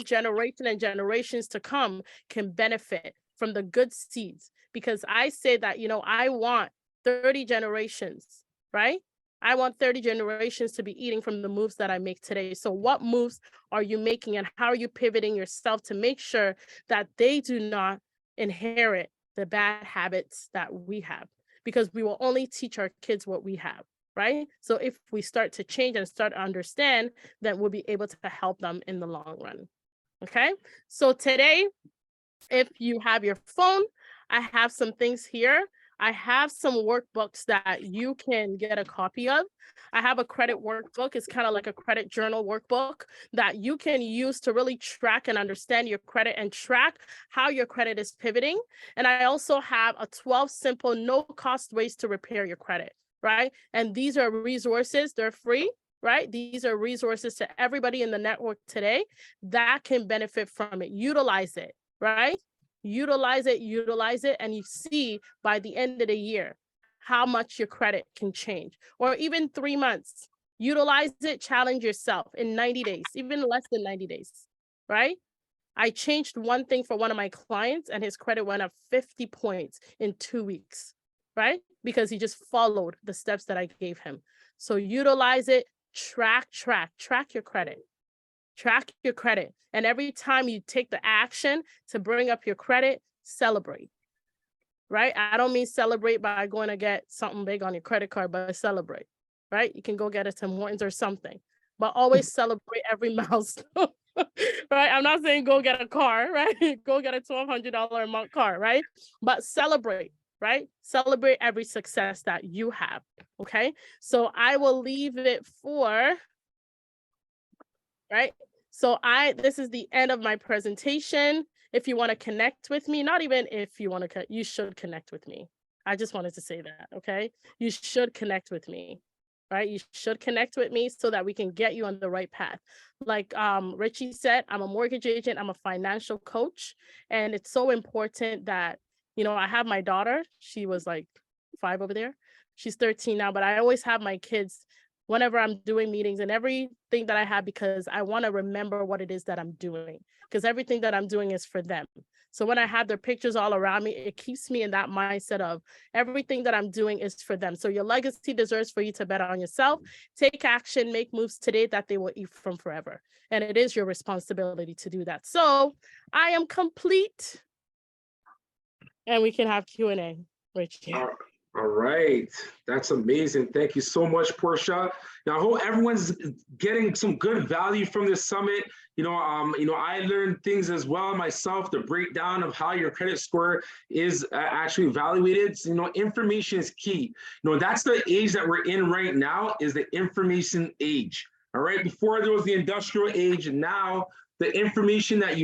generation and generations to come can benefit from the good seeds? Because I say that, I want 30 generations, right? I want 30 generations to be eating from the moves that I make today. So what moves are you making, and how are you pivoting yourself to make sure that they do not inherit the bad habits that we have? Because we will only teach our kids what we have, right? So if we start to change and start to understand, then we'll be able to help them in the long run. Okay. So today, if you have your phone, I have some things here. I have some workbooks that you can get a copy of. I have a credit workbook. It's kind of like a credit journal workbook that you can use to really track and understand your credit and track how your credit is pivoting. And I also have a 12 simple no-cost ways to repair your credit, right? And these are resources. They're free, right? These are resources to everybody in the network today that can benefit from it. Utilize it, right? Utilize it, and you see by the end of the year how much your credit can change, or even 3 months. Utilize it, challenge yourself in 90 days, even less than 90 days, right? I changed one thing for one of my clients and his credit went up 50 points in 2 weeks, right? Because he just followed the steps that I gave him. So utilize it, track your credit. Track your credit. And every time you take the action to bring up your credit, celebrate, right? I don't mean celebrate by going to get something big on your credit card, but celebrate, right? You can go get a Tim Hortons or something, but always celebrate every milestone, right? I'm not saying go get a car, right? Go get a $1,200 a month car, right? But celebrate, right? Celebrate every success that you have, okay? So I will leave it for... right? So this is the end of my presentation. If you want to connect with me, not even if you want to, you should connect with me. I just wanted to say that, okay? You should connect with me, right? You should connect with me so that we can get you on the right path. Like Richie said, I'm a mortgage agent, I'm a financial coach, and it's so important that, I have my daughter, she was like 5 over there. She's 13 now, but I always have my kids whenever I'm doing meetings and everything that I have, because I want to remember what it is that I'm doing, because everything that I'm doing is for them. So when I have their pictures all around me, it keeps me in that mindset of everything that I'm doing is for them. So your legacy deserves for you to bet on yourself, take action, make moves today that they will eat from forever. And it is your responsibility to do that. So I am complete. And we can have Q&A, Richie. All right, that's amazing. Thank you so much, Portia. Now, I hope everyone's getting some good value from this summit. I learned things as well myself, the breakdown of how your credit score is actually evaluated. So, information is key. That's the age that we're in right now, is the information age. All right, before there was the industrial age, and now the information that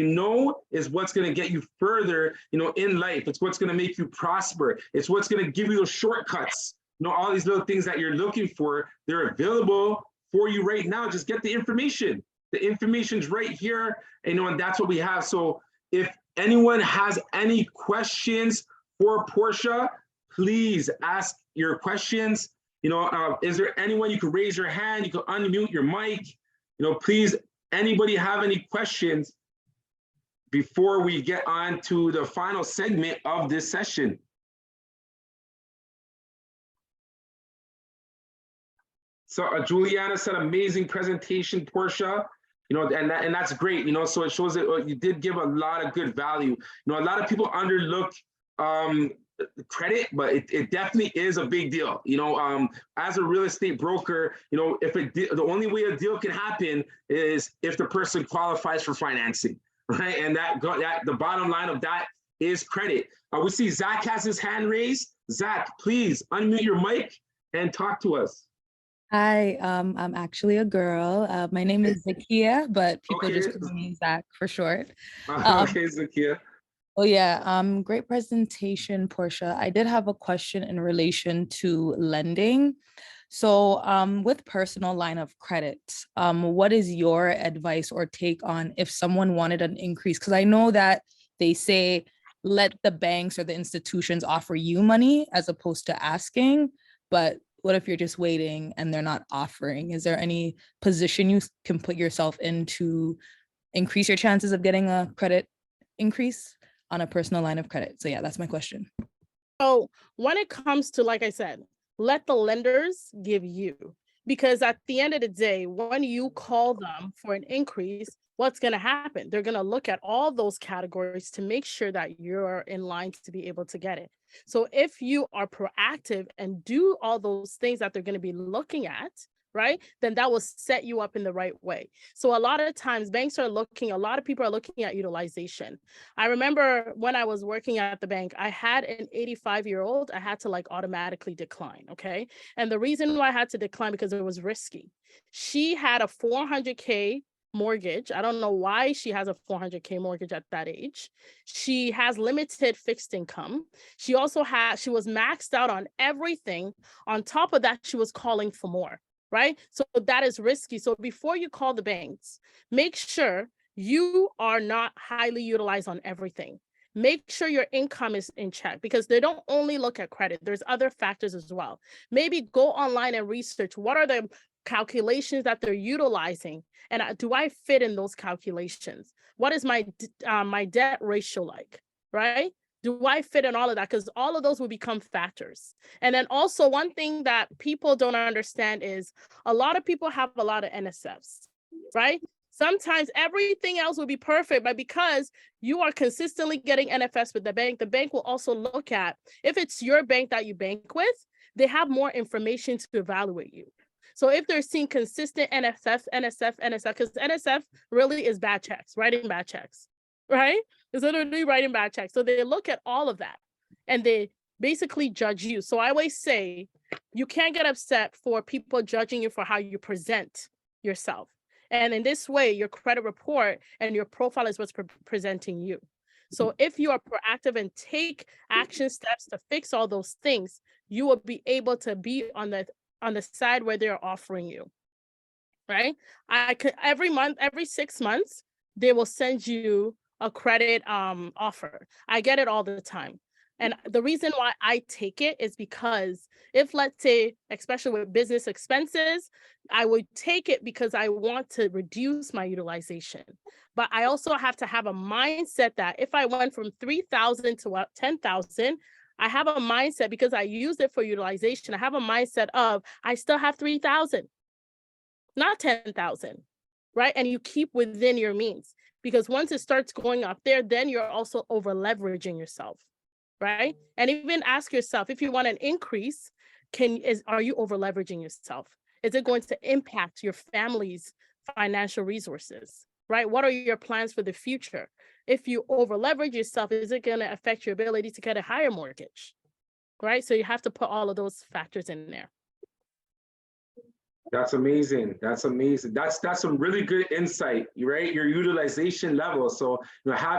is what's going to get you further, in life. It's what's going to make you prosper. It's what's going to give you those shortcuts. All these little things that you're looking for, they're available for you right now. Just get the information. The information's right here, and that's what we have. So if anyone has any questions for Portia, please ask your questions. Is there anyone you could raise your hand? You could unmute your mic. Please. Anybody have any questions before we get on to the final segment of this session? So Juliana said, amazing presentation, Portia. And that's great. So it shows that you did give a lot of good value. A lot of people underlook credit, but it definitely is a big deal. As a real estate broker, the only way a deal can happen is if the person qualifies for financing, right? And that the bottom line of that is credit. We see Zach has his hand raised. Zach, please unmute your mic and talk to us. Hi, I'm actually a girl. My name is Zakia, but people just call me Zach for short. Okay, Zakia. Oh yeah, great presentation, Portia. I did have a question in relation to lending. So with personal line of credit, what is your advice or take on if someone wanted an increase? Because I know that they say, let the banks or the institutions offer you money as opposed to asking, but what if you're just waiting and they're not offering? Is there any position you can put yourself in to increase your chances of getting a credit increase on a personal line of credit? So yeah, that's my question. So when it comes to, like I said, let the lenders give you, because at the end of the day, when you call them for an increase, what's going to happen? They're going to look at all those categories to make sure that you're in line to be able to get it. So if you are proactive and do all those things that they're going to be looking at, right, then that will set you up in the right way. So a lot of times banks are looking, a lot of people are looking at utilization. I remember when I was working at the bank, I had an 85-year-old, I had to like automatically decline, okay? And the reason why I had to decline because it was risky. She had a $400K mortgage. I don't know why she has a $400K mortgage at that age. She has limited fixed income. She was maxed out on everything. On top of that, she was calling for more. Right? So that is risky. So before you call the banks, make sure you are not highly utilized on everything. Make sure your income is in check, because they don't only look at credit. There's other factors as well. Maybe go online and research what are the calculations that they're utilizing, and do I fit in those calculations? What is my debt ratio like, right? Do I fit in all of that? Because all of those will become factors. And then also one thing that people don't understand is a lot of people have a lot of NSFs, right? Sometimes everything else will be perfect, but because you are consistently getting NSFs with the bank will also look at, if it's your bank that you bank with, they have more information to evaluate you. So if they're seeing consistent NSF, because NSF really is bad checks, writing bad checks, right? It's literally writing bad checks. So they look at all of that and they basically judge you. So I always say, you can't get upset for people judging you for how you present yourself. And in this way, your credit report and your profile is what's presenting you. So if you are proactive and take action steps to fix all those things, you will be able to be on the side where they're offering you, right? Every month, every 6 months, they will send you a credit offer. I get it all the time. And the reason why I take it is because if, let's say, especially with business expenses, I would take it because I want to reduce my utilization. But I also have to have a mindset that if I went from 3,000 to 10,000, I have a mindset, because I used it for utilization. I have a mindset of, I still have 3,000, not 10,000, right? And you keep within your means. Because once it starts going up there, then you're also over leveraging yourself, right? And even ask yourself, if you want an increase, are you over leveraging yourself? Is it going to impact your family's financial resources, right? What are your plans for the future? If you over leverage yourself, is it going to affect your ability to get a higher mortgage, right? So you have to put all of those factors in there. That's amazing. That's amazing. That's some really good insight, right? Your utilization level. So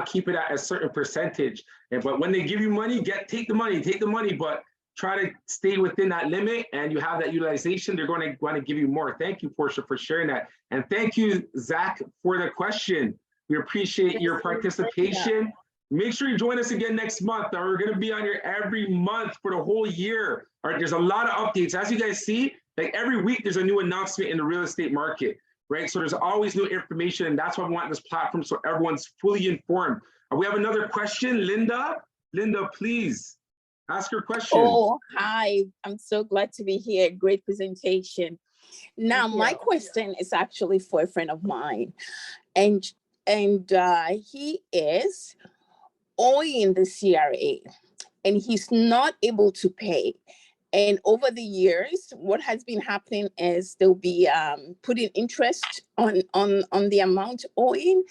keep it at a certain percentage. But when they give you money, take the money, but try to stay within that limit, and you have that utilization, they're going to want to give you more. Thank you, Portia, for sharing that. And thank you, Zach, for the question. We appreciate your participation. Make sure you join us again next month. We're going to be on here every month for the whole year. All right, there's a lot of updates. As you guys see, like every week, there's a new announcement in the real estate market, right? So there's always new information, and that's why we want this platform, so everyone's fully informed. We have another question, Linda. Linda, please ask your question. Oh, hi. I'm so glad to be here. Great presentation. Now, my question is actually for a friend of mine, and he is owing the CRA, and he's not able to pay. And over the years, what has been happening is they'll be putting interest on the amount owing.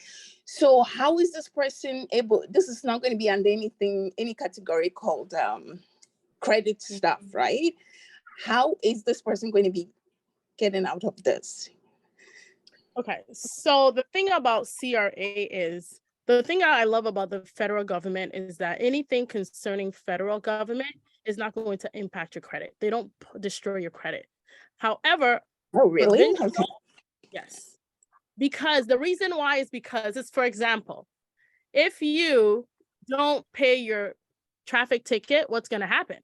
So how is this person able? This is not going to be under any category called credit stuff, right? How is this person going to be getting out of this? Okay, so the thing about CRA is, the thing I love about the federal government is that anything concerning federal government is not going to impact your credit. They don't destroy your credit. However, Oh, really? Okay. provincial, yes. Because the reason why is because it's, for example, if you don't pay your traffic ticket, what's going to happen?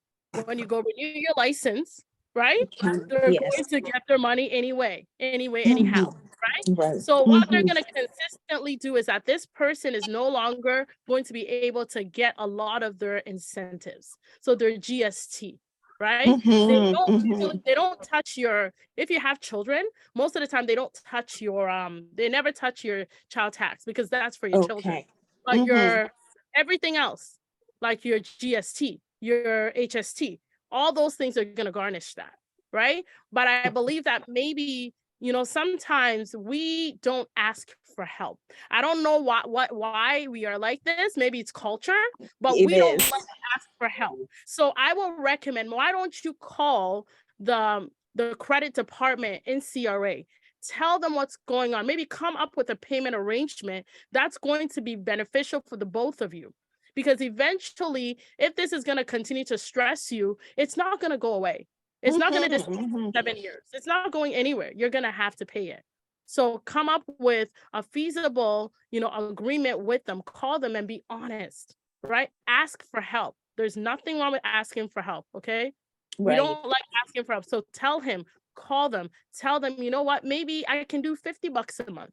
When you go renew your license, right? They're Yes. going to get their money anyway, anyhow, right? Right. So what they're going to consistently do is that this person is no longer going to be able to get a lot of their incentives. So their GST, right? They don't touch your, if you have children, most of the time they don't touch your, they never touch your child tax because that's for your children. But your, everything else, like your GST, your HST, all those things are going to garnish that, right? But I believe that maybe, you know, sometimes we don't ask for help. I don't know why we are like this. Maybe it's culture, but we don't like to ask for help. So I will recommend, why don't you call the credit department in CRA? Tell them what's going on. Maybe come up with a payment arrangement that's going to be beneficial for the both of you. Because eventually, if this is going to continue to stress you, it's not going to go away. It's not going to just 7 years. It's not going anywhere. You're going to have to pay it. So come up with a feasible, you know, agreement with them. Call them and be honest, right? Ask for help. There's nothing wrong with asking for help, okay? We don't like asking for help. So tell him, call them, tell them, you know what, maybe I can do $50 a month.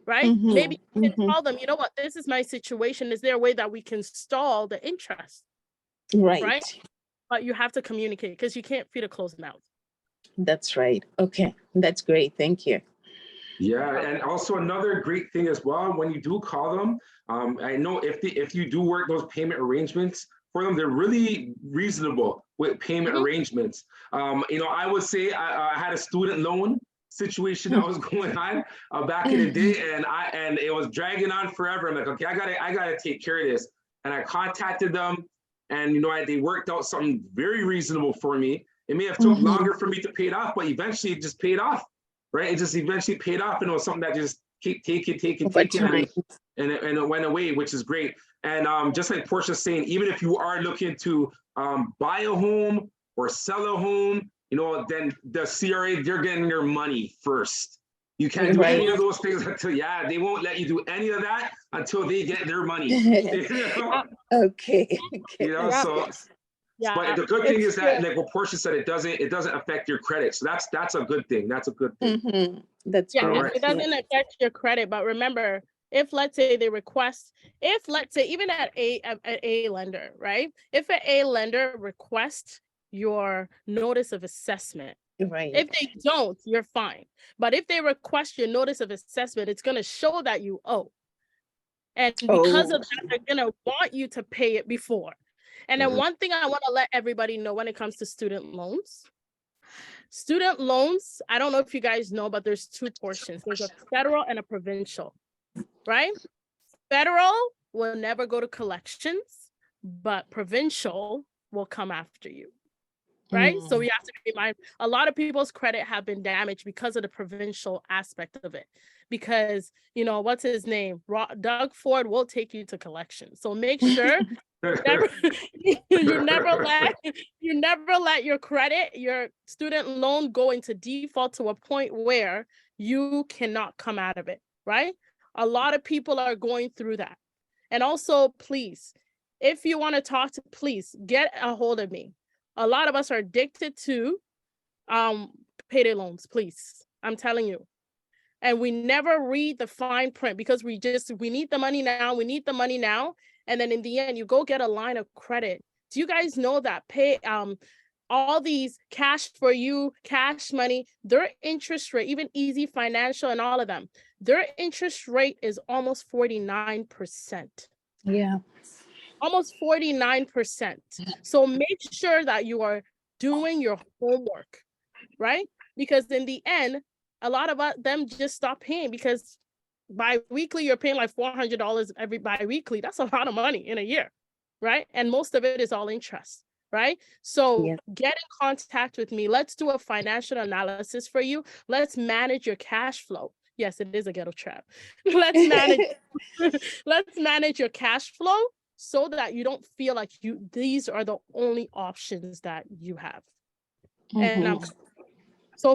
Right? Maybe you can tell them, you know what, this is my situation. Is there a way that we can stall the interest? Right? But you have to communicate because you can't feed a closed mouth. That's right. Okay. That's great. Thank you. Yeah, and also another great thing as well, when you do call them, I know if you do work those payment arrangements for them, they're really reasonable with payment arrangements. You know, I would say I had a student loan situation that was going on back in the day, and it was dragging on forever. I'm like, okay, I gotta take care of this. And I contacted them, and you know, they worked out something very reasonable for me. It may have took longer for me to pay it off, but eventually it just paid off, right? It just eventually paid off, and it was something that just keep taking, and it went away, which is great. And just like Portia's saying, even if you are looking to buy a home or sell a home, you know, then the CRA, they're getting your money first. You can't do any of those things until, they won't let you do any of that until they get their money. You know? Okay. You know, so but the good thing is that, like what Portia said, it doesn't affect your credit. So that's a good thing. That's a good thing. That's great. It doesn't affect your credit, but remember, if let's say they request, if let's say even at a lender, right? If an A lender requests your notice of assessment, if they don't, you're fine. But if they request your notice of assessment, it's going to show that you owe. And because of that, they're going to want you to pay it before. And then one thing I want to let everybody know when it comes to student loans, I don't know if you guys know, but there's two portions. There's a federal and a provincial, right? Federal will never go to collections, but provincial will come after you. Right? So we have to be mindful. A lot of people's credit have been damaged because of the provincial aspect of it. Because, you know, what's his name? 𝗥𝗲𝗹 will take you to collection. So make sure you never let your credit, your student loan go into default to a point where you cannot come out of it, right? A lot of people are going through that. And also, please, if you want to talk to, please get a hold of me. A lot of us are addicted to payday loans, please. I'm telling you. And we never read the fine print because we need the money now. We need the money now. And then in the end, you go get a line of credit. Do you guys know that all these cash for you, cash money, their interest rate, even Easy Financial and all of them, their interest rate is almost 49%. Yeah. Almost 49%. So make sure that you are doing your homework, right? Because in the end, a lot of them just stop paying because bi-weekly, you're paying like $400 every bi-weekly. That's a lot of money in a year, right? And most of it is all interest, right? So get in contact with me. Let's do a financial analysis for you. Let's manage your cash flow. Yes, it is a ghetto trap. Let's manage your cash flow so that you don't feel like these are the only options that you have. And So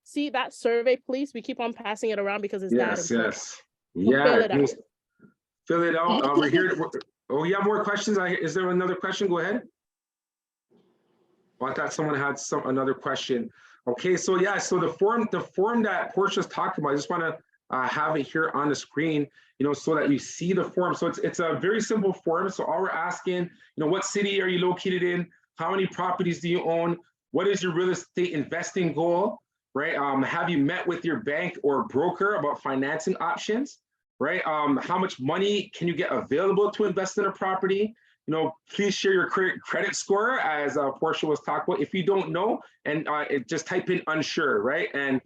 see that survey, please. We keep on passing it around because it's that important. Yes. So Yeah. fill it out. Fill it out. We're here. Oh, you have more questions? Is there another question? Go ahead. Oh, I thought someone had another question. Okay, so yeah, so the form that Portia's talking about, I just want to have it here on the screen, so that you see the form. So it's a very simple form. So all we're asking, what city are you located in? How many properties do you own? What is your real estate investing goal, right? Have you met with your bank or broker about financing options, right? How much money can you get available to invest in a property? Please share your credit score, as Portia was talking about. If you don't know, and just type in unsure, right? And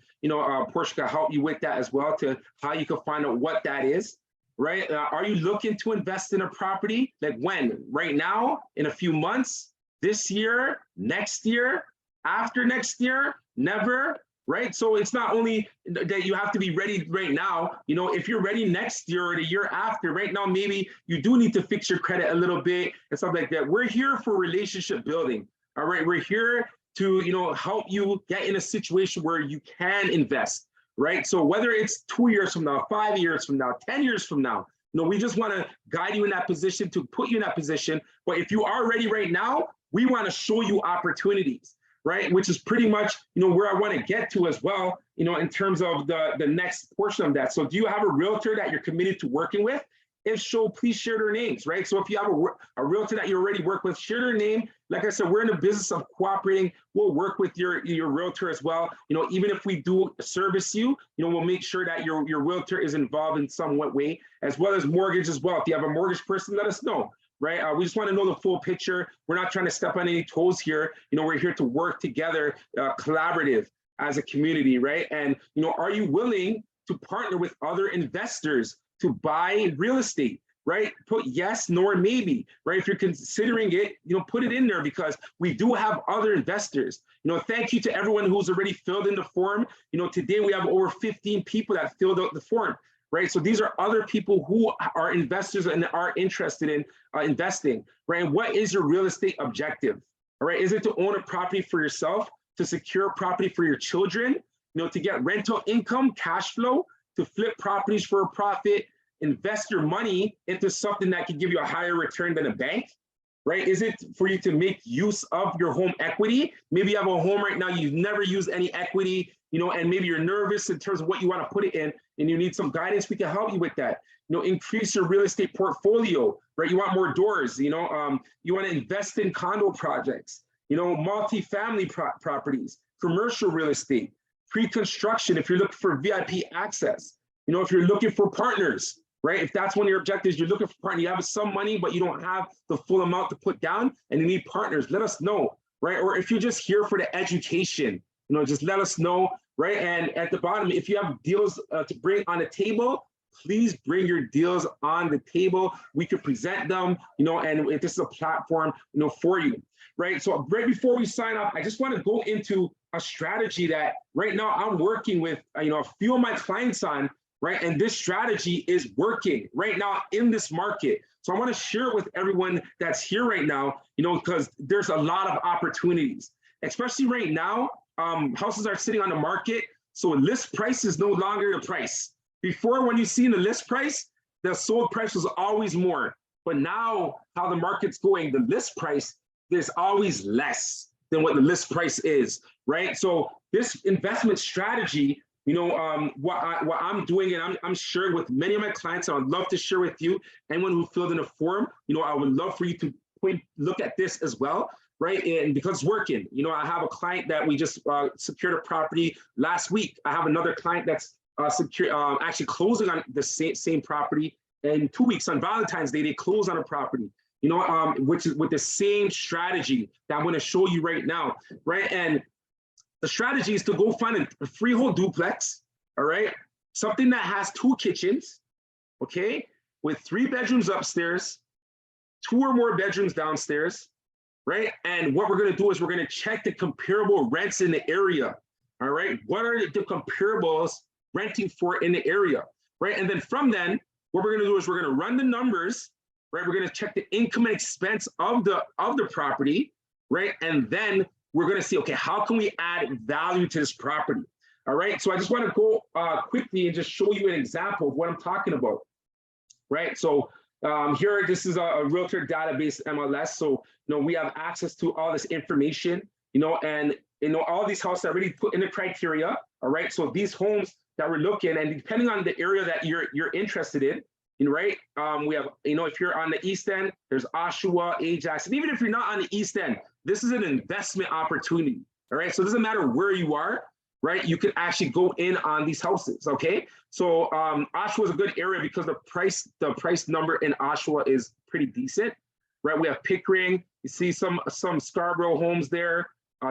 Portia can help you with that as well, to how you can find out what that is, right? Are you looking to invest in a property? Like when? Right now? In a few months? This year? Next year? After next year? Never? Right? So it's not only that you have to be ready right now, if you're ready next year or the year after, right now, maybe you do need to fix your credit a little bit and stuff like that. We're here for relationship building. All right. We're here to, help you get in a situation where you can invest, right? So whether it's 2 years from now, 5 years from now, 10 years from now, we just want to guide you in that position, to put you in that position. But if you are ready right now, we want to show you opportunities, right? Which is pretty much, where I want to get to as well, in terms of the next portion of that. So do you have a realtor that you're committed to working with? If so, please share their names, right? So if you have a realtor that you already work with, share their name. Like I said, we're in the business of cooperating. We'll work with your realtor as well. Even if we do service you, we'll make sure that your realtor is involved in some way, as well as mortgage as well. If you have a mortgage person, let us know. Right? We just want to know the full picture. We're not trying to step on any toes here. We're here to work together, collaborative as a community, right? And, are you willing to partner with other investors to buy real estate, right? Put yes, nor, maybe, right? If you're considering it, put it in there, because we do have other investors. Thank you to everyone who's already filled in the form. Today we have over 15 people that filled out the form. Right, so these are other people who are investors and are interested in investing, right? And what is your real estate objective? All right, is it to own a property for yourself, to secure property for your children, to get rental income, cash flow, to flip properties for a profit, invest your money into something that can give you a higher return than a bank, right? Is it for you to make use of your home equity? Maybe you have a home right now, you've never used any equity, and maybe you're nervous in terms of what you want to put it in, and you need some guidance. We can help you with that. Increase your real estate portfolio, right? You want more doors, you want to invest in condo projects, multi-family properties, commercial real estate, pre-construction, if you're looking for VIP access, if you're looking for partners, right? If that's one of your objectives, you're looking for partners, you have some money, but you don't have the full amount to put down and you need partners, let us know, right? Or if you're just here for the education, just let us know, right? And at the bottom, if you have deals to bring on the table, please bring your deals on the table. We can present them, and this is a platform, for you, right? So right before we sign off, I just want to go into a strategy that right now I'm working with, a few of my clients on, right? And this strategy is working right now in this market. So I want to share it with everyone that's here right now, because there's a lot of opportunities, especially right now. Houses are sitting on the market, so list price is no longer the price. Before, when you see the list price, the sold price was always more. But now, how the market's going, the list price, there's always less than what the list price is, right? So this investment strategy, what I'm doing, and I'm sharing with many of my clients, I would love to share with you, anyone who filled in a form, I would love for you to look at this as well. Right, and because it's working, I have a client that we just secured a property last week. I have another client that's actually closing on the same property in 2 weeks on Valentine's Day. They close on a property, which is with the same strategy that I'm going to show you right now, right? And the strategy is to go find a freehold duplex, all right, something that has 2 kitchens, okay, with 3 bedrooms upstairs, 2 or more bedrooms downstairs. Right, and what we're going to do is we're going to check the comparable rents in the area. All right, what are the comparables renting for in the area? Right, and then from then, what we're going to do is we're going to run the numbers. Right, we're going to check the income and expense of the property. Right, and then we're going to see, okay, how can we add value to this property? All right, so I just want to go quickly and just show you an example of what I'm talking about, right? So here, this is a realtor database MLS. So, we have access to all this information, and, all these houses are really put in the criteria, all right? So these homes that we're looking, and depending on the area that you're interested in, right? We have, if you're on the East End, there's Oshawa, Ajax, and even if you're not on the East End, this is an investment opportunity, all right? So it doesn't matter where you are, right? You can actually go in on these houses, okay? So Oshawa is a good area because the price number in Oshawa is pretty decent, right? We have Pickering, you see some Scarborough homes there,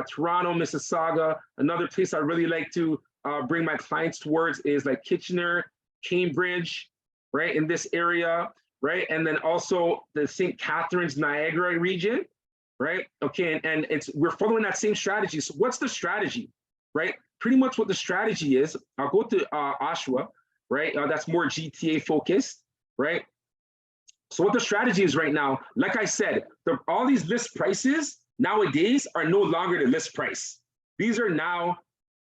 Toronto, Mississauga. Another place I really like to bring my clients towards is like Kitchener, Cambridge, right? In this area, right? And then also the St. Catharines, Niagara region, right? Okay, and we're following that same strategy. So what's the strategy, right? Pretty much what the strategy is, I'll go to Oshawa, right? That's more GTA focused, right? So what the strategy is right now, like I said, all these list prices nowadays are no longer the list price. These are now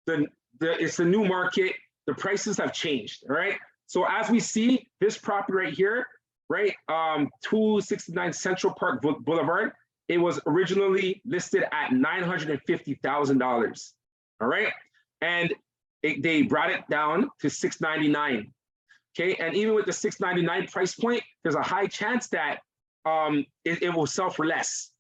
it's the new market. The prices have changed, all right? So as we see this property right here, right? 269 Central Park Boulevard, it was originally listed at $950,000, all right? And they brought it down to $699. Okay, and even with the $699 price point, there's a high chance that it will sell for less,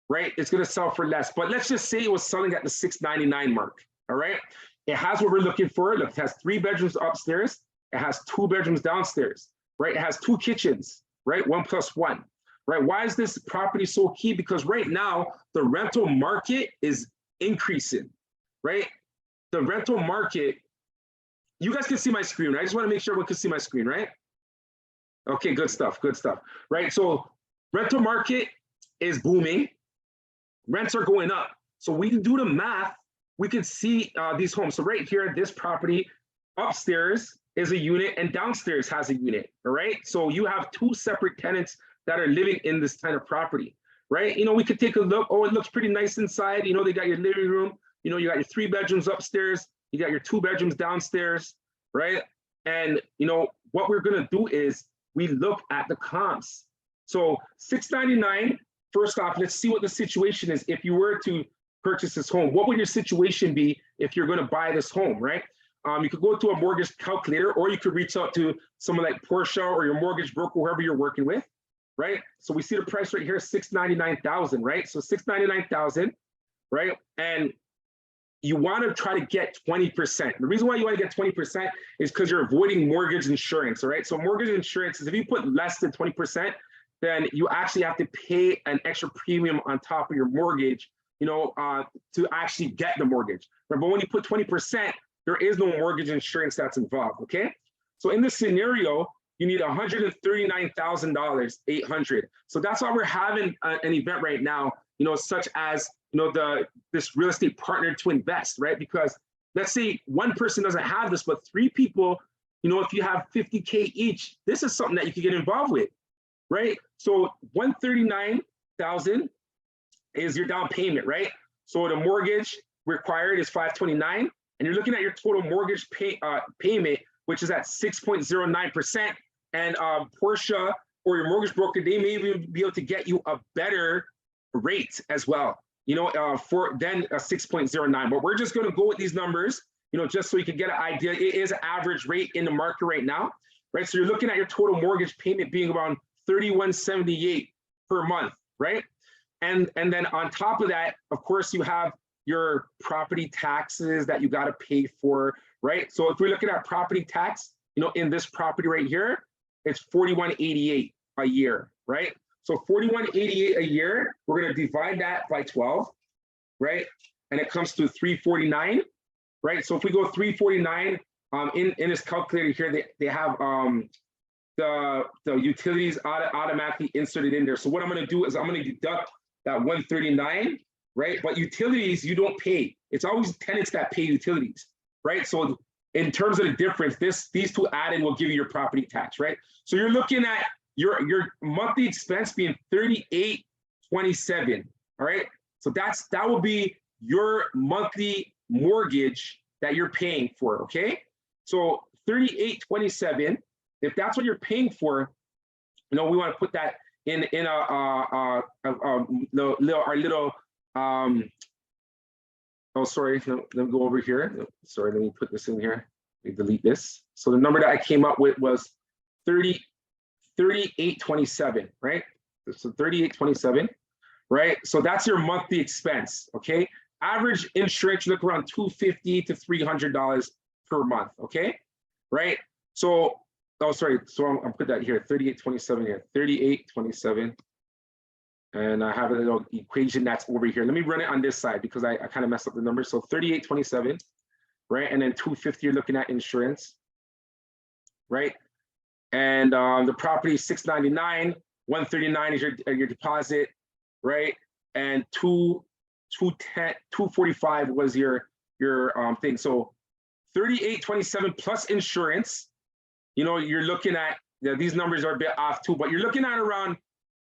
right? It's going to sell for less. But let's just say it was selling at the $699 mark. All right, it has what we're looking for. Look, it has 3 bedrooms upstairs. It has 2 bedrooms downstairs. Right? It has 2 kitchens. Right, 1 + 1. Right? Why is this property so key? Because right now the rental market is increasing. Right? The rental market. You guys can see my screen, right? I just want to make sure everyone can see my screen, right? Okay, good stuff, right? So rental market is booming. Rents are going up. So we can do the math. We can see these homes. So right here, this property upstairs is a unit and downstairs has a unit, all right? So you have 2 separate tenants that are living in this kind of property, right? We could take a look. Oh, it looks pretty nice inside. They got your living room. You got your 3 bedrooms upstairs. You got your 2 bedrooms downstairs, right? And what we're gonna do is we look at the comps. So $699, first off, let's see what the situation is. If you were to purchase this home, what would your situation be if you're gonna buy this home, right? You could go to a mortgage calculator, or you could reach out to someone like Portia or your mortgage broker, whoever you're working with, right? So we see the price right here, $699,000, right? So $699,000, right? And you want to try to get 20%. The reason why you want to get 20% is because you're avoiding mortgage insurance, all right? So mortgage insurance is if you put less than 20%, then you actually have to pay an extra premium on top of your mortgage, to actually get the mortgage. But when you put 20%, there is no mortgage insurance that's involved, okay? So in this scenario, you need $139,800. So that's why we're having an event right now, such as this real estate partner to invest, right? Because let's say one person doesn't have this, but 3 people, if you have $50K each, this is something that you can get involved with, right? So $139,000 is your down payment, right? So the mortgage required is $529, and you're looking at your total mortgage payment, which is at 6.09%. And Portia or your mortgage broker, they may even be able to get you a better rate as well. For then a 6.09, but we're just going to go with these numbers, just so you can get an idea. It is an average rate in the market right now, right? So you're looking at your total mortgage payment being around $31.78 per month, right? And then on top of that, of course, you have your property taxes that you got to pay for, right? So if we're looking at property tax, in this property right here, it's $41.88 a year, right? So $41.88 a year, we're going to divide that by 12, right? And it comes to $349, right? So if we go $349, in this calculator here, they have the utilities automatically inserted in there. So what I'm going to do is I'm going to deduct that $139, right? But utilities, you don't pay. It's always tenants that pay utilities, right? So in terms of the difference, these 2 added will give you your property tax, right? So you're looking at your monthly expense being $38.27, all right? So that will be your monthly mortgage that you're paying for, okay? So 3827, if that's what you're paying for, we want to put that in our little oh, sorry, let me go over here. Sorry, let me put this in here. Let me delete this. So the number that I came up with was 3827, right? So 3827, right? So that's your monthly expense, okay? Average insurance, you look around $250 to $300 per month, okay? Right? So, oh, sorry, so I'll put that here, 3827 here, 3827. And I have a little equation that's over here. Let me run it on this side because I kind of messed up the numbers. So 3827, right? And then 250, you're looking at insurance, right? And the property is 699, 139 is your deposit, right? And 245 was your thing. So 3827 plus insurance, you're looking at, these numbers are a bit off too, but you're looking at around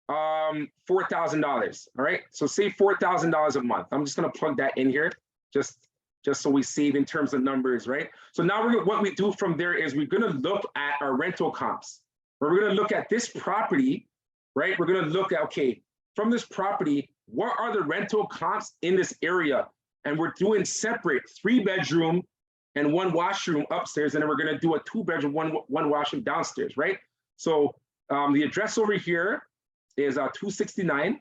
$4,000, all right? So say $4,000 a month. I'm just gonna plug that in here, just so we save in terms of numbers, right? So now what we do from there is we're gonna look at our rental comps. We're gonna look at this property, right? We're gonna look at, okay, from this property, what are the rental comps in this area? And we're doing separate 3-bedroom and 1 washroom upstairs, and then we're gonna do a 2-bedroom, one washroom downstairs, right? So the address over here is 269,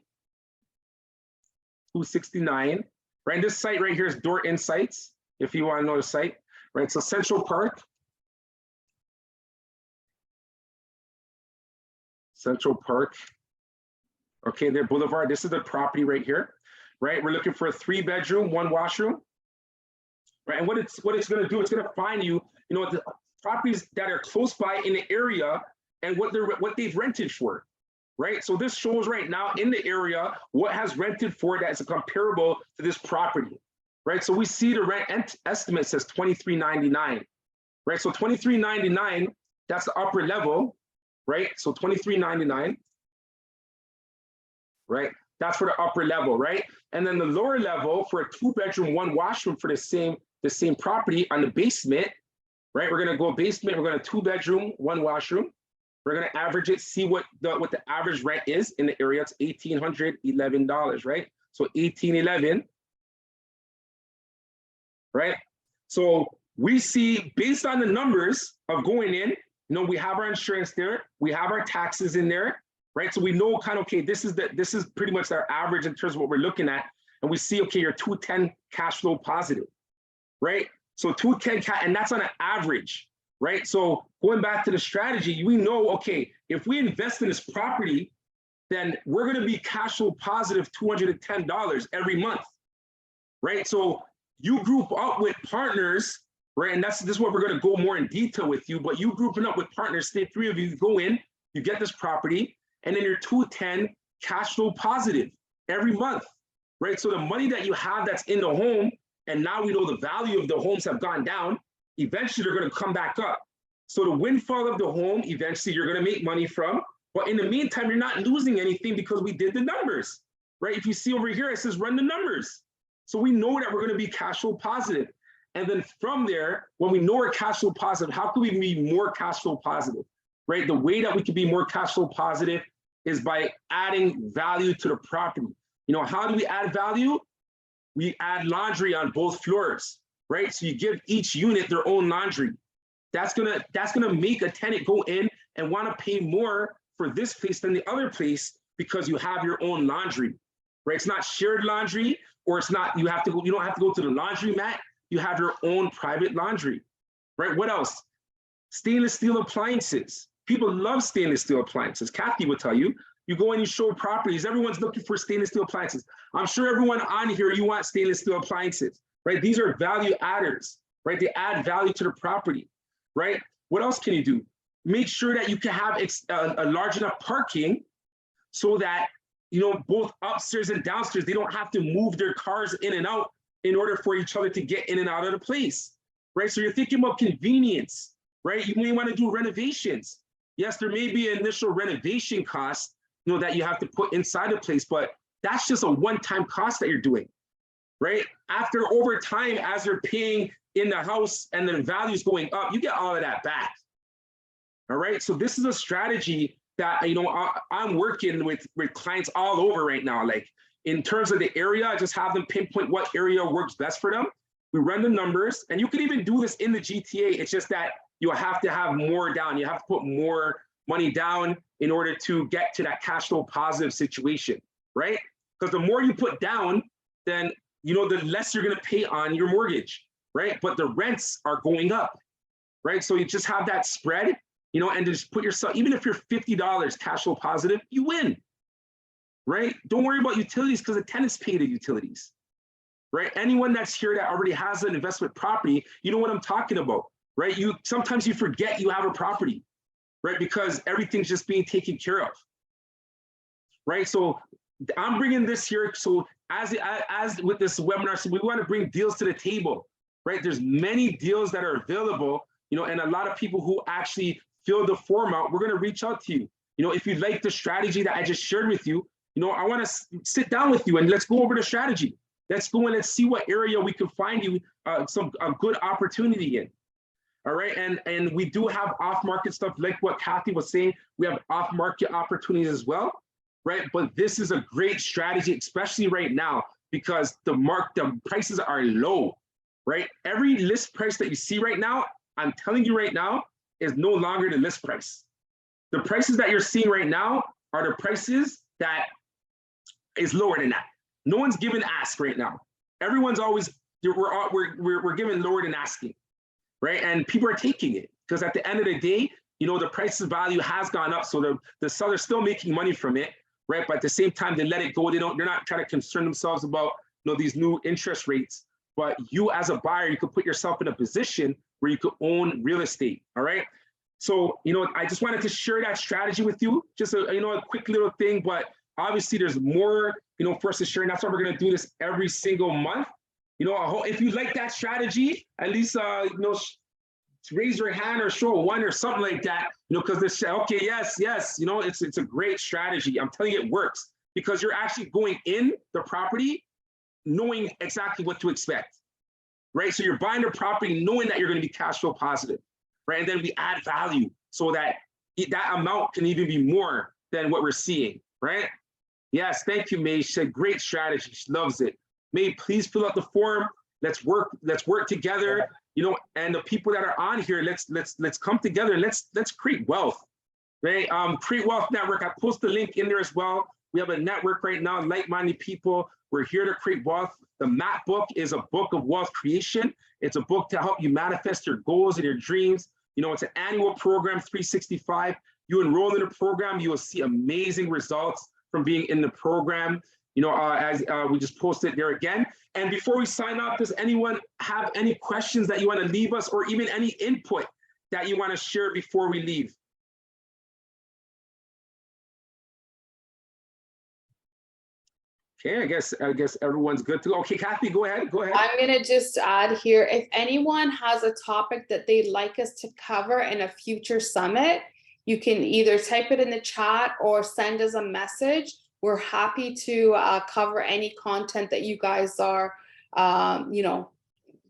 right? This site right here is Door Insights, if you want to know the site, right? So Central Park. Okay, their Boulevard, this is the property right here, right? We're looking for a 3-bedroom, 1 washroom, right? And what it's gonna do, it's gonna find you, the properties that are close by in the area and what they've rented for. Right, so this shows right now in the area what has rented for that is comparable to this property, right? So we see the rent estimate says $23.99, right? So $23.99, that's the upper level, right? So $23.99, right? That's for the upper level, right? And then the lower level for a 2-bedroom, 1 washroom for the same property on the basement, right? We're gonna go basement, we're gonna 2-bedroom, 1 washroom. We're gonna average it, see what the average rent is in the area. It's $1,811, right? So $1,811, right? So we see based on the numbers of going in, we have our insurance there, we have our taxes in there, right? So we know kind of, okay, this is pretty much our average in terms of what we're looking at, and we see, okay, you're 210 cash flow positive, right? So 210 and that's on an average. Right, so going back to the strategy, we know, okay, if we invest in this property, then we're going to be cash flow positive $210 every month, right? So you group up with partners, right? And this is what we're going to go more in detail with you, but you grouping up with partners, say 3 of you go in, you get this property, and then you're 210 cash flow positive every month, right? So the money that you have that's in the home, and now we know the value of the homes have gone down, eventually they're going to come back up. So the windfall of the home, eventually you're going to make money from, but in the meantime, you're not losing anything because we did the numbers, right? If you see over here, it says run the numbers. So we know that we're going to be cash flow positive. And then from there, when we know we're cash flow positive, how can we be more cash flow positive, right? The way that we can be more cash flow positive is by adding value to the property. How do we add value? We add laundry on both floors. Right, so you give each unit their own laundry. That's gonna make a tenant go in and want to pay more for this place than the other place because you have your own laundry. Right, it's not shared laundry, or it's not you don't have to go to the laundromat. You have your own private laundry. Right, what else? Stainless steel appliances. People love stainless steel appliances. Cathie will tell you. You go in, you show properties. Everyone's looking for stainless steel appliances. I'm sure everyone on here, you want stainless steel appliances. Right, these are value adders, right? They add value to the property, right? What else can you do? Make sure that you can have a large enough parking so that, both upstairs and downstairs, they don't have to move their cars in and out in order for each other to get in and out of the place, right? So you're thinking about convenience, right? You may want to do renovations. Yes, there may be an initial renovation cost, that you have to put inside the place, but that's just a one-time cost that you're doing. right? After over time, as you're paying in the house and the value is going up, you get all of that back. All right, so this is a strategy that, you know, I'm working with clients all over right now. Like in terms of the area, I just have them pinpoint what area works best for them. We run the numbers, and you can even do this in the GTA. It's just that you have to have more down. You have to put more money down in order to get to that cash flow positive situation, right? Because the more you put down, then, you know, the less you're going to pay on your mortgage, right? But the rents are going up, right? So you just have that spread, you know, and just put yourself, even if you're $50 cash flow positive, you win, right? Don't worry about utilities because the tenants pay the utilities, right? Anyone that's here that already has an investment property, you know what I'm talking about, right? Sometimes you forget you have a property, right? Because everything's just being taken care of, right? So I'm bringing this here. So as with this webinar, so we want to bring deals to the table, right? There's many deals that are available, you know, and a lot of people who actually fill the form out, we're going to reach out to you. You know, if you like the strategy that I just shared with you, you know, I want to sit down with you and let's go over the strategy. Let's go and let's see what area we can find you a good opportunity in. All right, and we do have off-market stuff like what Cathie was saying. We have off-market opportunities as well, right? But this is a great strategy, especially right now, because the prices are low, right? Every list price that you see right now, I'm telling you right now, is no longer the list price. The prices that you're seeing right now are the prices that is lower than that. No one's giving ask right now. Everyone's always, we're giving lower than asking, right? And people are taking it because at the end of the day, you know, the price of value has gone up. So the seller's still making money from it, right? But at the same time, they let it go. They're not trying to concern themselves about, you know, these new interest rates. But you as a buyer, you could put yourself in a position where you could own real estate, all right? So, you know, I just wanted to share that strategy with you, just you know, a quick little thing, but obviously there's more, you know, for us to share, and that's why we're gonna do this every single month. You know, if you like that strategy, at least, you know, raise your hand or show a one or something like that, you know, because this, okay, yes, you know, it's a great strategy. I'm telling you, it works because you're actually going in the property knowing exactly what to expect, right? So you're buying the property knowing that you're going to be cash flow positive, right? And then we add value so that that amount can even be more than what we're seeing, right? Yes, thank you, May. She said, great strategy. She loves it. May, please fill out the form. Let's work together, you know, and the people that are on here, let's come together. Let's create wealth, right? Create Wealth Network. I post the link in there as well. We have a network right now, like-minded people. We're here to create wealth. The MAP book is a book of wealth creation. It's a book to help you manifest your goals and your dreams. You know, it's an annual program, 365. You enroll in the program, you will see amazing results from being in the program. You know, as we just posted there again. And before we sign off, does anyone have any questions that you want to leave us, or even any input that you want to share before we leave? Okay, I guess everyone's good to go. Okay, Cathie, go ahead. I'm gonna just add here, if anyone has a topic that they'd like us to cover in a future summit, you can either type it in the chat or send us a message. We're happy to cover any content that you guys are, you know,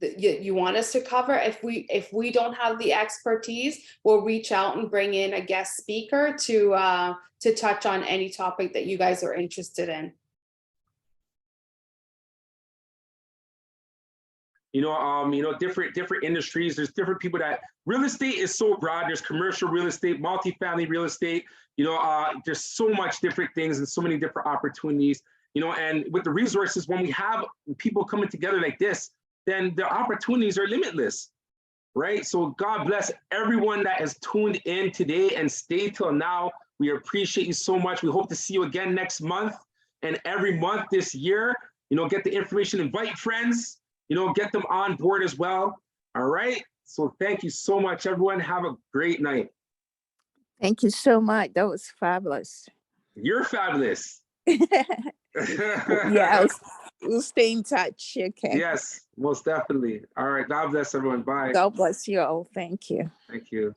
you want us to cover. If we don't have the expertise, we'll reach out and bring in a guest speaker to touch on any topic that you guys are interested in. You know, different industries. There's different people that real estate is so broad. There's commercial real estate, multifamily real estate. You know, there's so much different things and so many different opportunities. You know, and with the resources, when we have people coming together like this, then the opportunities are limitless, right? So God bless everyone that has tuned in today and stayed till now. We appreciate you so much. We hope to see you again next month and every month this year. You know, get the information, invite friends. You know, get them on board as well. All right. So thank you so much, everyone. Have a great night. Thank you so much. That was fabulous. You're fabulous. Yeah, we'll stay in touch. Okay. Yes, most definitely. All right. God bless everyone. Bye. God bless you all. Thank you. Thank you.